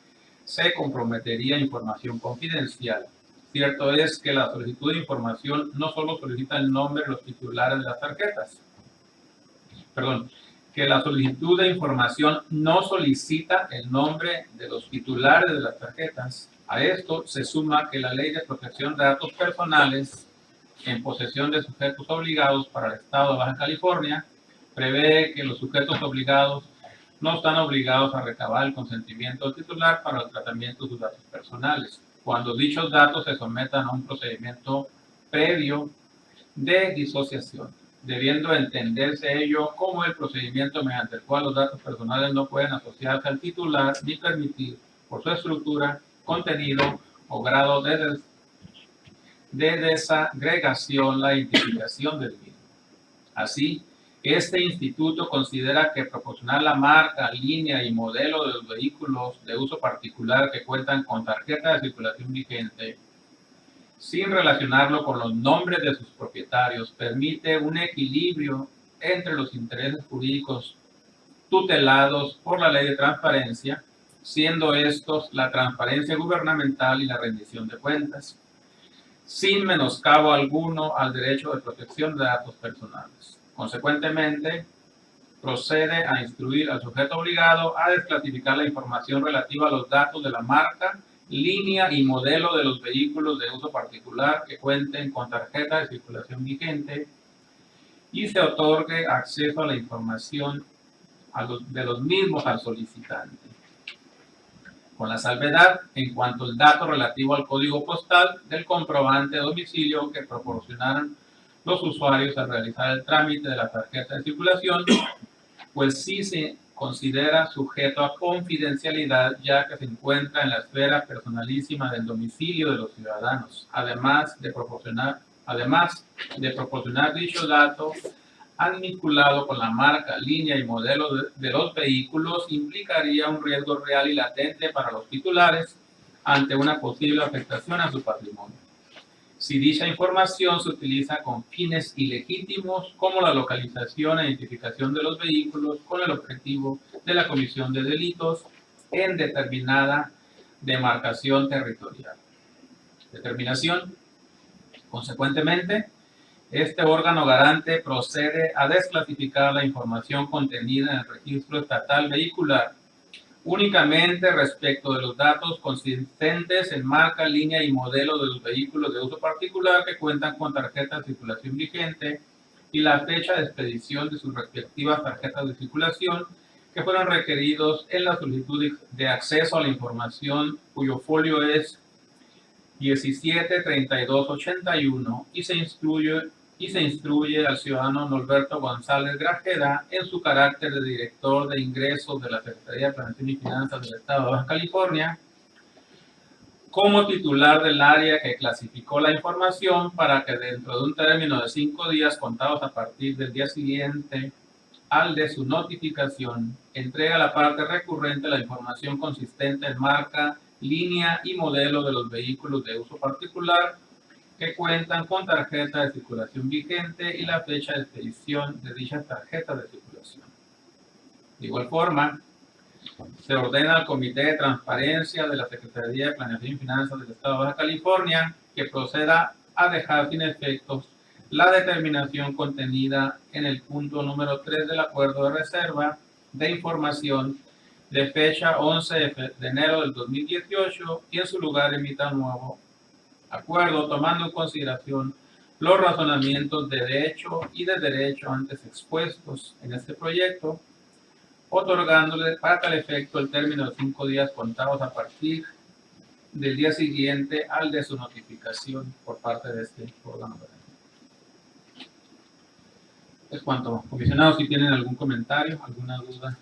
se comprometería información confidencial. Cierto es que la solicitud de información no solo solicita el nombre de los titulares de las tarjetas, que la solicitud de información no solicita el nombre de los titulares de las tarjetas. A esto se suma que la Ley de Protección de Datos Personales en posesión de sujetos obligados para el Estado de Baja California prevé que los sujetos obligados no están obligados a recabar el consentimiento del titular para el tratamiento de sus datos personales, cuando dichos datos se sometan a un procedimiento previo de disociación, debiendo entenderse ello como el procedimiento mediante el cual los datos personales no pueden asociarse al titular ni permitir, por su estructura, contenido o grado de desagregación, la identificación del mismo. Así, este instituto considera que proporcionar la marca, línea y modelo de los vehículos de uso particular que cuentan con tarjeta de circulación vigente, sin relacionarlo con los nombres de sus propietarios, permite un equilibrio entre los intereses jurídicos tutelados por la Ley de Transparencia, siendo estos la transparencia gubernamental y la rendición de cuentas, sin menoscabo alguno al derecho de protección de datos personales. Consecuentemente, procede a instruir al sujeto obligado a desclasificar la información relativa a los datos de la marca, línea y modelo de los vehículos de uso particular que cuenten con tarjeta de circulación vigente y se otorgue acceso a la información de los mismos al solicitante, con la salvedad en cuanto al dato relativo al código postal del comprobante de domicilio que proporcionaron los usuarios al realizar el trámite de la tarjeta de circulación, pues sí se considera sujeto a confidencialidad, ya que se encuentra en la esfera personalísima del domicilio de los ciudadanos, además de proporcionar dicho dato vinculado con la marca, línea y modelo de los vehículos, implicaría un riesgo real y latente para los titulares ante una posible afectación a su patrimonio. Si dicha información se utiliza con fines ilegítimos como la localización e identificación de los vehículos con el objetivo de la comisión de delitos en determinada demarcación territorial. Determinación. Consecuentemente, este órgano garante procede a desclasificar la información contenida en el registro estatal vehicular únicamente respecto de los datos consistentes en marca, línea y modelo de los vehículos de uso particular que cuentan con tarjeta de circulación vigente y la fecha de expedición de sus respectivas tarjetas de circulación que fueron requeridos en la solicitud de acceso a la información cuyo folio es 173281 y se instruye al ciudadano Norberto González Grajeda en su carácter de director de ingresos de la Secretaría de Planeación y Finanzas del Estado de Baja California, como titular del área que clasificó la información para que dentro de un término de 5 días contados a partir del día siguiente al de su notificación, entrega a la parte recurrente la información consistente en marca, línea y modelo de los vehículos de uso particular que cuentan con tarjeta de circulación vigente y la fecha de expedición de dicha tarjeta de circulación. De igual forma, se ordena al Comité de Transparencia de la Secretaría de Planeación y Finanzas del Estado de Baja California que proceda a dejar sin efectos la determinación contenida en el punto número 3 del Acuerdo de Reserva de Información de fecha 11 de enero del 2018 y en su lugar emita un nuevo acuerdo tomando en consideración los razonamientos de hecho y de derecho antes expuestos en este proyecto, otorgándole para tal efecto el término de 5 días contados a partir del día siguiente al de su notificación por parte de este órgano. Es cuanto. Comisionados, si tienen algún comentario, alguna duda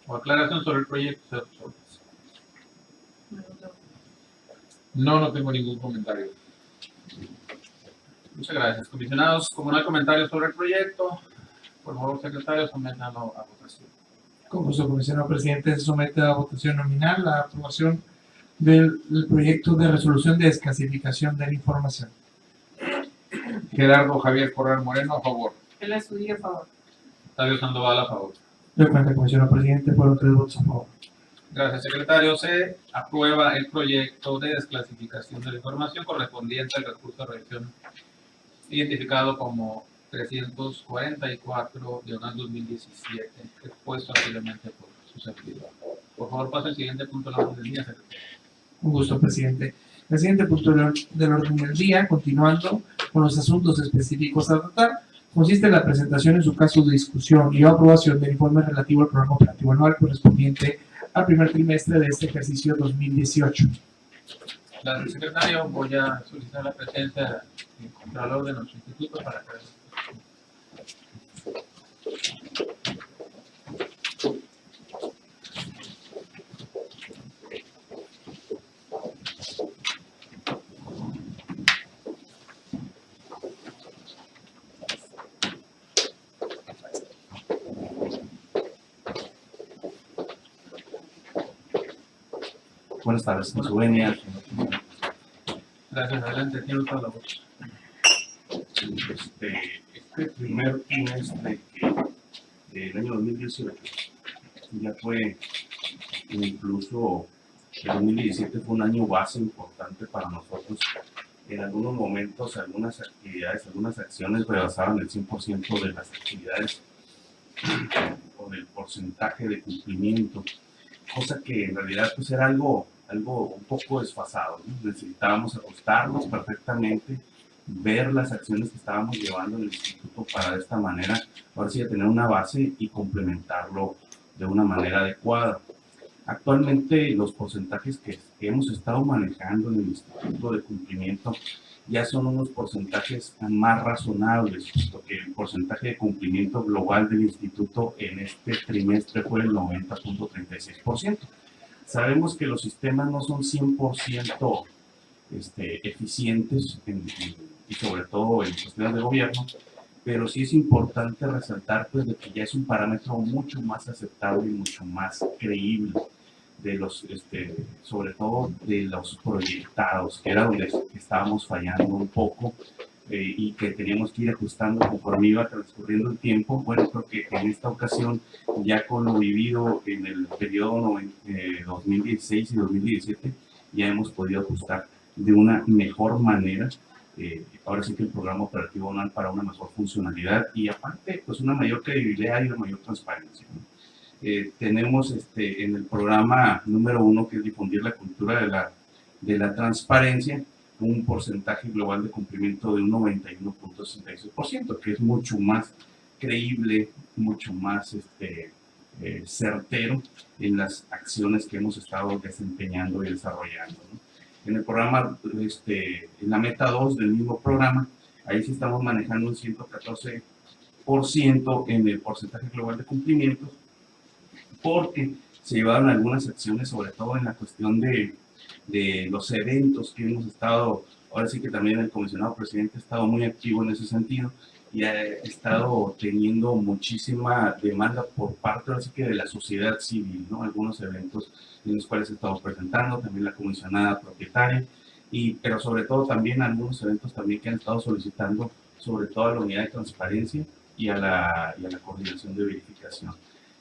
o aclaración sobre el proyecto. No tengo ningún comentario. Muchas gracias, comisionados. Como no hay comentarios sobre el proyecto, por favor, secretario, sométanlo a votación. Como su comisionado presidente, se somete a votación nominal la aprobación del proyecto de resolución de desclasificación de la información. Gerardo Javier Corral Moreno, a favor. El estudio, a favor. Octavio Sandoval, a favor. De cuenta, comisionado presidente, fueron 3 votos a favor. Gracias, secretario. Se aprueba el proyecto de desclasificación de la información correspondiente al recurso de revisión identificado como 344, diagonal 2017, expuesto ampliamente por su servidor. Por favor, pasa al siguiente punto de la orden del día, secretario. Un gusto, presidente. El siguiente punto del orden del día, continuando con los asuntos específicos a tratar, consiste en la presentación, en su caso de discusión y aprobación del informe relativo al programa operativo anual correspondiente al primer trimestre de este ejercicio 2018. Gracias, secretario. Voy a solicitar la presencia del Contralor de nuestro instituto para que... Buenas tardes, en su venia. Gracias, adelante, tiene toda la voz. Este primer trimestre del año 2018 ya fue, incluso el 2017 fue un año base importante para nosotros. En algunos momentos, algunas actividades, algunas acciones rebasaban el 100% de las actividades o del porcentaje de cumplimiento, cosa que en realidad pues era algo un poco desfasado, ¿no? Necesitábamos ajustarnos perfectamente, ver las acciones que estábamos llevando en el instituto para de esta manera, ahora sí, tener una base y complementarlo de una manera adecuada. Actualmente los porcentajes que hemos estado manejando en el instituto de cumplimiento ya son unos porcentajes más razonables, puesto que el porcentaje de cumplimiento global del instituto en este trimestre fue el 90.36%. Sabemos que los sistemas no son 100% eficientes y sobre todo en cuestiones de gobierno, pero sí es importante resaltar pues, de que ya es un parámetro mucho más aceptable y mucho más creíble de los, sobre todo de los proyectados, que era donde estábamos fallando un poco y que teníamos que ir ajustando conforme iba transcurriendo el tiempo. Bueno, creo que en esta ocasión, ya con lo vivido en el periodo 2016 y 2017, ya hemos podido ajustar de una mejor manera. Ahora sí que el programa operativo anual para una mejor funcionalidad y aparte, pues una mayor credibilidad y una mayor transparencia, ¿no? Tenemos en el programa número 1, que es difundir la cultura de la transparencia, un porcentaje global de cumplimiento de un 91.66%, que es mucho más creíble, mucho más certero en las acciones que hemos estado desempeñando y desarrollando, ¿no? En el programa, en la meta 2 del mismo programa, ahí sí estamos manejando un 114% en el porcentaje global de cumplimiento, porque se llevaron algunas acciones, sobre todo en la cuestión de los eventos que hemos estado, ahora sí que también el comisionado presidente ha estado muy activo en ese sentido y ha estado teniendo muchísima demanda por parte, ahora sí que de la sociedad civil, ¿no? Algunos eventos en los cuales estamos presentando, también la comisionada propietaria, pero sobre todo también algunos eventos también que han estado solicitando, sobre todo a la unidad de transparencia y a la coordinación de verificación.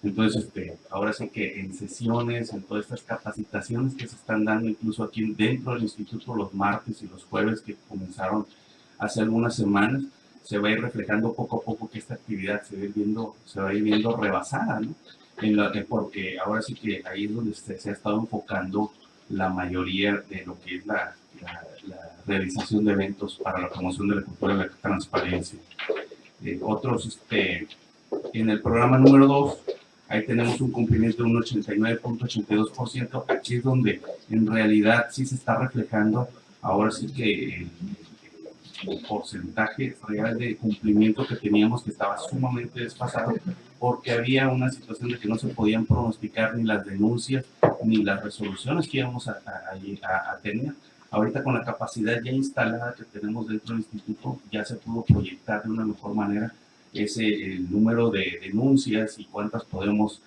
Entonces, ahora sí que en sesiones, en todas estas capacitaciones que se están dando, incluso aquí dentro del instituto los martes y los jueves que comenzaron hace algunas semanas, se va a ir reflejando poco a poco que esta actividad se va a ir viendo rebasada, ¿no? Porque ahora sí que ahí es donde se ha estado enfocando la mayoría de lo que es la realización de eventos para la promoción de la cultura de la transparencia. Otros, en el programa número 2, ahí tenemos un cumplimiento de un 89.82%. Aquí es donde en realidad sí se está reflejando ahora sí que el porcentaje real de cumplimiento que teníamos, que estaba sumamente desfasado, porque había una situación de que no se podían pronosticar ni las denuncias ni las resoluciones que íbamos a tener. Ahorita con la capacidad ya instalada que tenemos dentro del instituto, ya se pudo proyectar de una mejor manera el número de denuncias y cuántas podemos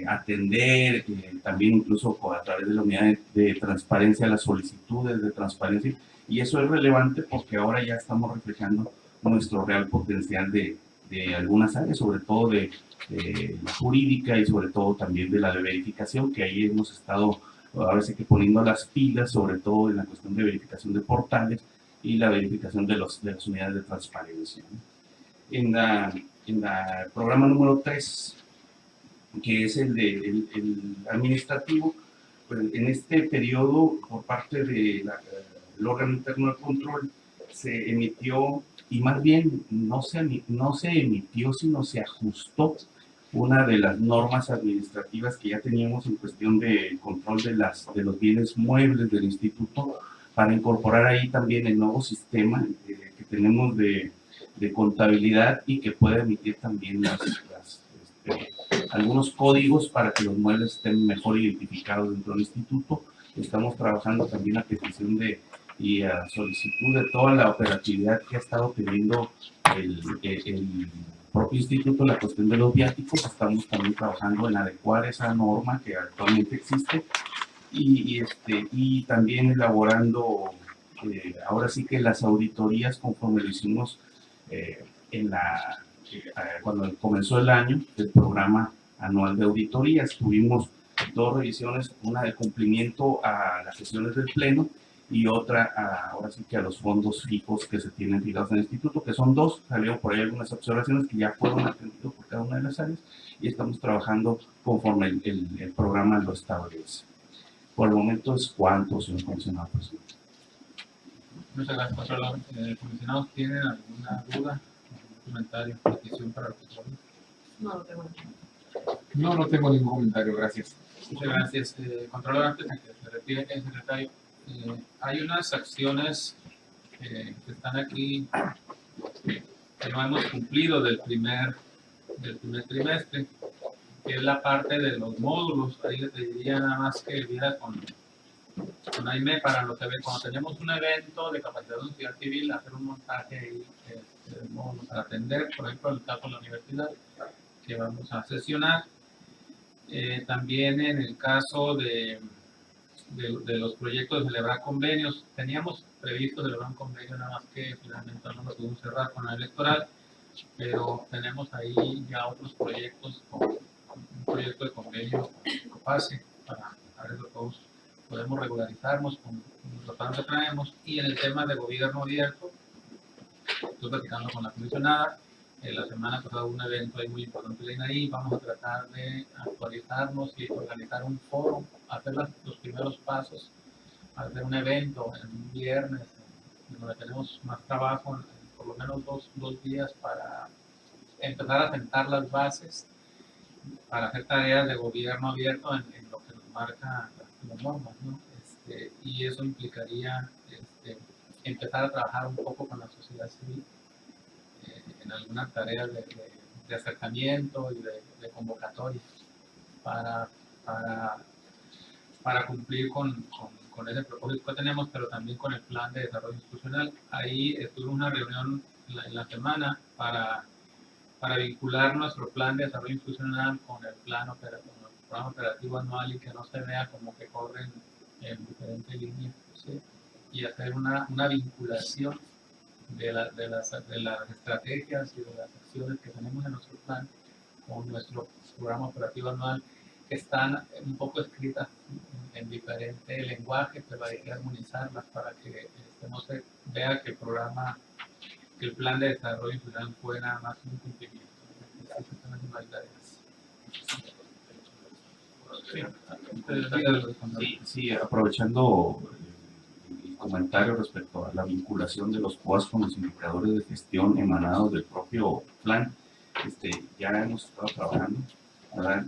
atender, también incluso a través de la unidad de transparencia, las solicitudes de transparencia, y eso es relevante porque ahora ya estamos reflejando nuestro real potencial de algunas áreas, sobre todo de la jurídica y sobre todo también de la de verificación, que ahí hemos estado ahora sí que poniendo las pilas, sobre todo en la cuestión de verificación de portales y la verificación de las unidades de transparencia, ¿no? En la programa número 3, que es el administrativo, pues en este periodo, por parte del órgano interno de control, se emitió, y más bien no se emitió, sino se ajustó una de las normas administrativas que ya teníamos en cuestión de control de los bienes muebles del instituto, para incorporar ahí también el nuevo sistema que tenemos de contabilidad, y que pueda emitir también algunos códigos para que los muebles estén mejor identificados dentro del instituto. Estamos trabajando también a petición y a solicitud de toda la operatividad que ha estado teniendo el propio instituto, la cuestión de los viáticos. Estamos también trabajando en adecuar esa norma que actualmente existe, y también elaborando ahora sí que las auditorías, conforme lo hicimos cuando comenzó el año del programa anual de auditorías. Tuvimos 2 revisiones, una de cumplimiento a las sesiones del pleno y otra ahora sí que a los fondos fijos que se tienen fijados en el instituto, que son 2. Salieron por ahí algunas observaciones que ya fueron atendidas por cada una de las áreas, y estamos trabajando conforme el programa lo establece. Por el momento es cuanto, señor comisionado presidente. Muchas gracias, Controlador. ¿Comisionados tienen alguna duda, algún comentario, petición para el Controlador? No lo tengo. No tengo ningún comentario, gracias. Muchas gracias. Controlador, antes de que se retire el secretario, hay unas acciones que están aquí que no hemos cumplido del primer trimestre, que es la parte de los módulos. Ahí les pediría nada más que viera con AIME para lo que ve cuando tenemos un evento de capacitación social civil, hacer un montaje ahí de módulos para atender, por ejemplo, el caso de la universidad que vamos a sesionar. También en el caso de los proyectos de celebrar convenios, teníamos previsto celebrar un convenio, nada más que finalmente no lo pudimos cerrar con la electoral, pero tenemos ahí ya otros proyectos, con un proyecto de convenio pase para ver lo que podemos regularizarnos con los planes que traemos. Y en el tema de gobierno abierto, estoy platicando con la comisionada. La semana pasada hubo un evento ahí muy importante en ahí. Vamos a tratar de actualizarnos y organizar un foro, hacer los primeros pasos, hacer un evento en un viernes, donde tenemos más trabajo, por lo menos dos días, para empezar a sentar las bases para hacer tareas de gobierno abierto en lo que nos marca las normas, ¿no? Y eso implicaría empezar a trabajar un poco con la sociedad civil en algunas tareas de acercamiento y de convocatoria para cumplir con ese propósito que tenemos, pero también con el plan de desarrollo institucional. Ahí estuvo una reunión en la semana para vincular nuestro plan de desarrollo institucional con el programa operativo anual, y que no se vea como que corren en diferentes líneas, ¿sí? Y hacer una vinculación de las estrategias y de las acciones que tenemos en nuestro plan con nuestro programa operativo anual, que están un poco escritas en diferente lenguaje, pero hay que armonizarlas para que no se vea que el plan de desarrollo institucional fue nada más un cumplimiento. Sí, aprovechando el comentario respecto a la vinculación de los POAS con los indicadores de gestión emanados del propio plan, ya hemos estado trabajando, ¿verdad?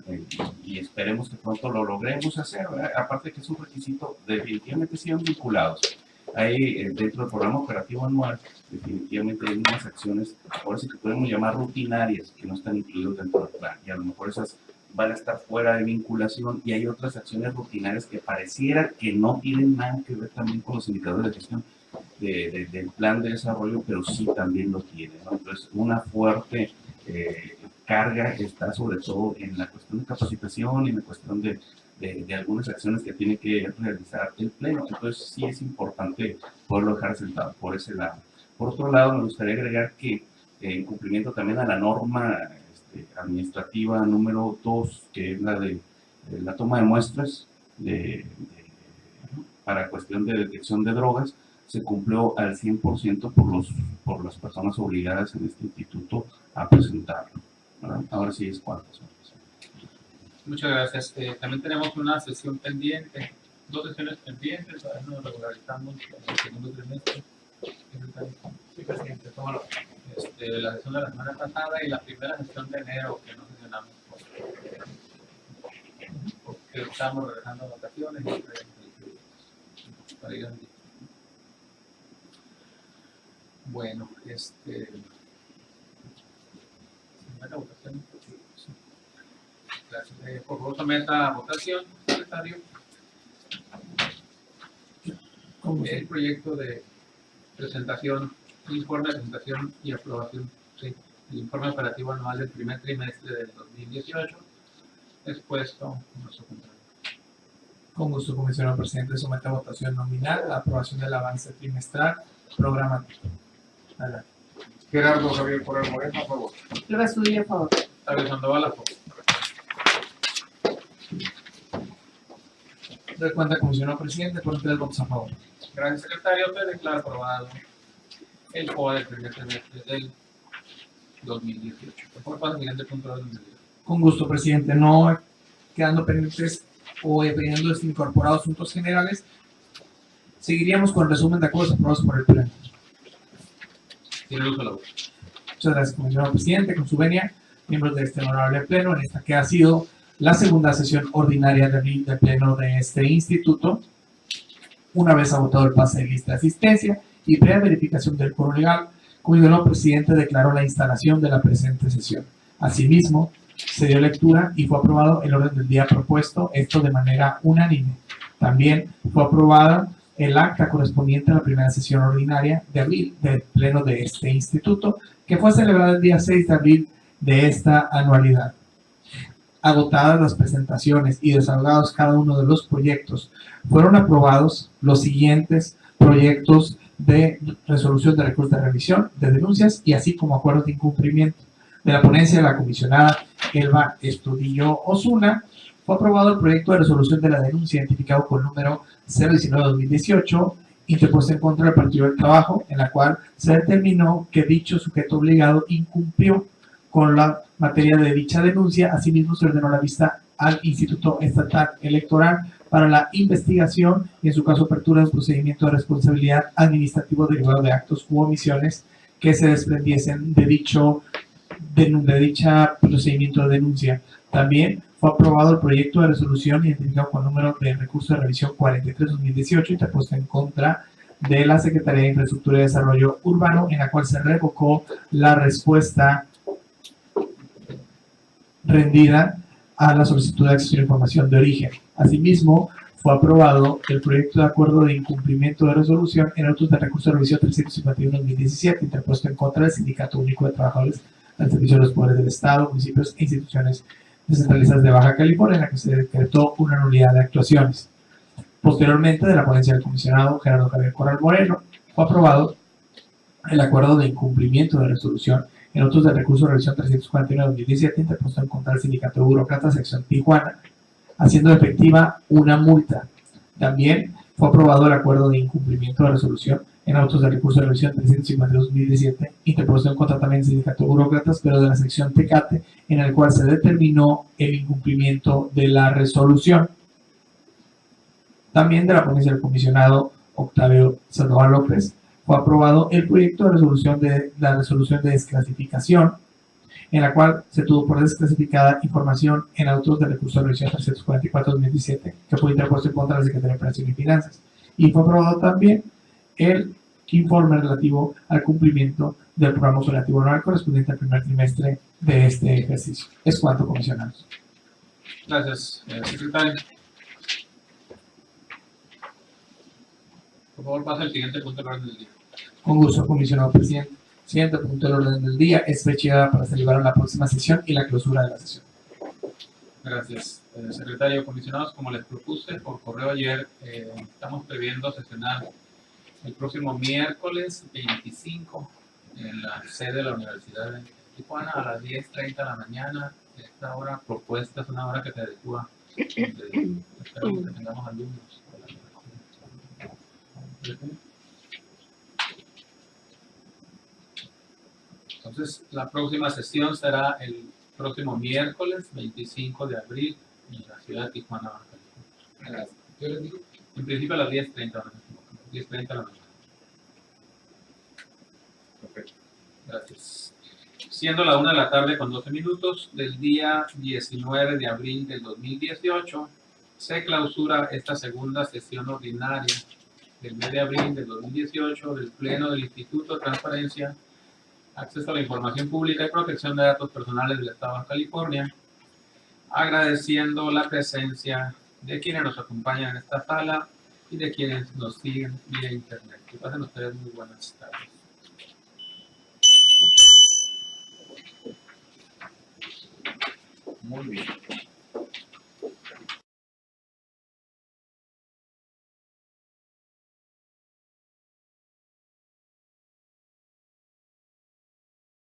Y esperemos que pronto lo logremos hacer, ¿verdad? Aparte que es un requisito, definitivamente siguen vinculados. Hay dentro del programa operativo anual, definitivamente hay unas acciones, ahora sí que podemos llamar rutinarias, que no están incluidas dentro del plan, y a lo mejor esas van a estar fuera de vinculación, y hay otras acciones rutinarias que pareciera que no tienen nada que ver también con los indicadores de gestión del plan de desarrollo, pero sí también lo tienen, ¿no? Entonces, una fuerte carga está sobre todo en la cuestión de capacitación y en la cuestión de algunas acciones que tiene que realizar el pleno. Entonces sí es importante poderlo dejar sentado por ese lado. Por otro lado, me gustaría agregar que en cumplimiento también a la norma administrativa número 2, que es la de la toma de muestras para cuestión de detección de drogas, se cumplió al 100% por las personas obligadas en este instituto a presentarlo, ¿verdad? Ahora sí es cuarto. Muchas gracias. También tenemos una sesión pendiente, 2 sesiones pendientes, todavía nos regularizamos en el segundo trimestre. Sí, presidente, tómalo. La sesión de la semana pasada y la primera sesión de enero que no sesionamos porque estamos regresando a vacaciones para ir a... Bueno, ¿somete a votación? Gracias. Por favor, someta a votación, secretario, el proyecto de presentación, informe de presentación y aprobación, sí, el informe operativo anual del primer trimestre del 2018, expuesto en nuestro contrato. Con gusto, comisionado presidente, somete a votación nominal la aprobación del avance trimestral programático. Adelante. Gerardo Javier Corral Moreno, a favor. Luego Estudillo, a favor. Octavio Sandoval, a favor. De cuenta, comisionado presidente, por 3 votos a favor. Gracias, secretario. Se declara aprobado el COA del primer trimestre del 2018. Por favor, pasa al siguiente punto de orden del día. Con gusto, presidente. No quedando pendientes o habiendo incorporado asuntos generales, seguiríamos con el resumen de acuerdos aprobados por el Pleno. Tiene el uso de la voz. Muchas gracias, comisionado presidente. Con su venia, miembros de este honorable Pleno, en esta que ha sido la segunda sesión ordinaria del Pleno de este instituto, una vez agotado el pase de lista de asistencia y previa verificación del quórum legal, comisionado presidente declaró la instalación de la presente sesión. Asimismo, se dio lectura y fue aprobado el orden del día propuesto, esto de manera unánime. También fue aprobada el acta correspondiente a la primera sesión ordinaria de abril del Pleno de este instituto, que fue celebrada el día 6 de abril de esta anualidad. Agotadas las presentaciones y desahogados cada uno de los proyectos, fueron aprobados los siguientes proyectos de resolución de recursos de revisión, de denuncias y así como acuerdos de incumplimiento. De la ponencia de la comisionada Elba Estudillo Osuna, fue aprobado el proyecto de resolución de la denuncia identificado con el número 019-2018, interpuesto en contra del Partido del Trabajo, en la cual se determinó que dicho sujeto obligado incumplió con la materia de dicha denuncia. Asimismo, se ordenó la vista al Instituto Estatal Electoral para la investigación y, en su caso, apertura de un procedimiento de responsabilidad administrativo derivado de actos u omisiones que se desprendiesen de dicho procedimiento de denuncia. También fue aprobado el proyecto de resolución identificado con el número de recurso de revisión 43-2018 interpuesto en contra de la Secretaría de Infraestructura y Desarrollo Urbano, en la cual se revocó la respuesta rendida a la solicitud de acceso a información de origen. Asimismo, fue aprobado el proyecto de acuerdo de incumplimiento de resolución en autos de recurso de revisión 351-2017 interpuesto en contra del Sindicato Único de Trabajadores al servicio de los poderes del Estado, municipios e instituciones descentralizadas de Baja California, en la que se decretó una nulidad de actuaciones. Posteriormente, de la ponencia del comisionado Gerardo Javier Corral Moreno, fue aprobado el acuerdo de incumplimiento de resolución en autos de recurso de revisión 349-2017 interpuesto en contra del Sindicato de Burócratas sección Tijuana, haciendo efectiva una multa. También fue aprobado el acuerdo de incumplimiento de resolución en autos de recurso de revisión 352-2017, interpuesto en contra también del Sindicato de Burócratas, pero de la sección Tecate, en el cual se determinó el incumplimiento de la resolución. También de la ponencia del comisionado Octavio Sandoval López, fue aprobado el proyecto de resolución de la resolución de desclasificación, en la cual se tuvo por desclasificada información en autos de recurso de revisión 344-2017, que fue interpuesto en contra de la Secretaría de Operación y Finanzas. Y fue aprobado también el informe relativo al cumplimiento del programa operativo anual correspondiente al primer trimestre de este ejercicio. Es cuanto, comisionados. Gracias, secretario. Por favor, pasa al siguiente punto del orden del día. Con gusto, comisionado presidente. Siguiente punto del orden del día es fecha para celebrar la próxima sesión y la clausura de la sesión. Gracias, secretario. Comisionados, como les propuse por correo ayer, estamos previendo sesionar el próximo miércoles 25 en la sede de la Universidad de Tijuana a las 10:30 de la mañana. Esta hora propuesta es una hora que se adecua. Esperamos que tengamos alumnos. Entonces, la próxima sesión será el próximo miércoles 25 de abril en la ciudad de Tijuana, Baja California. Yo les digo, En principio a las 10:30, 10:30 de la mañana. perfecto. Gracias. Siendo la 1 de la tarde con 12 minutos del día 19 de abril del 2018, se clausura esta segunda sesión ordinaria del mes de abril del 2018 del Pleno del Instituto de Transparencia, Acceso a la Información Pública y Protección de Datos Personales del Estado de California, agradeciendo la presencia de quienes nos acompañan en esta sala y de quienes nos siguen vía internet. Que pasen ustedes muy buenas tardes. Muy bien.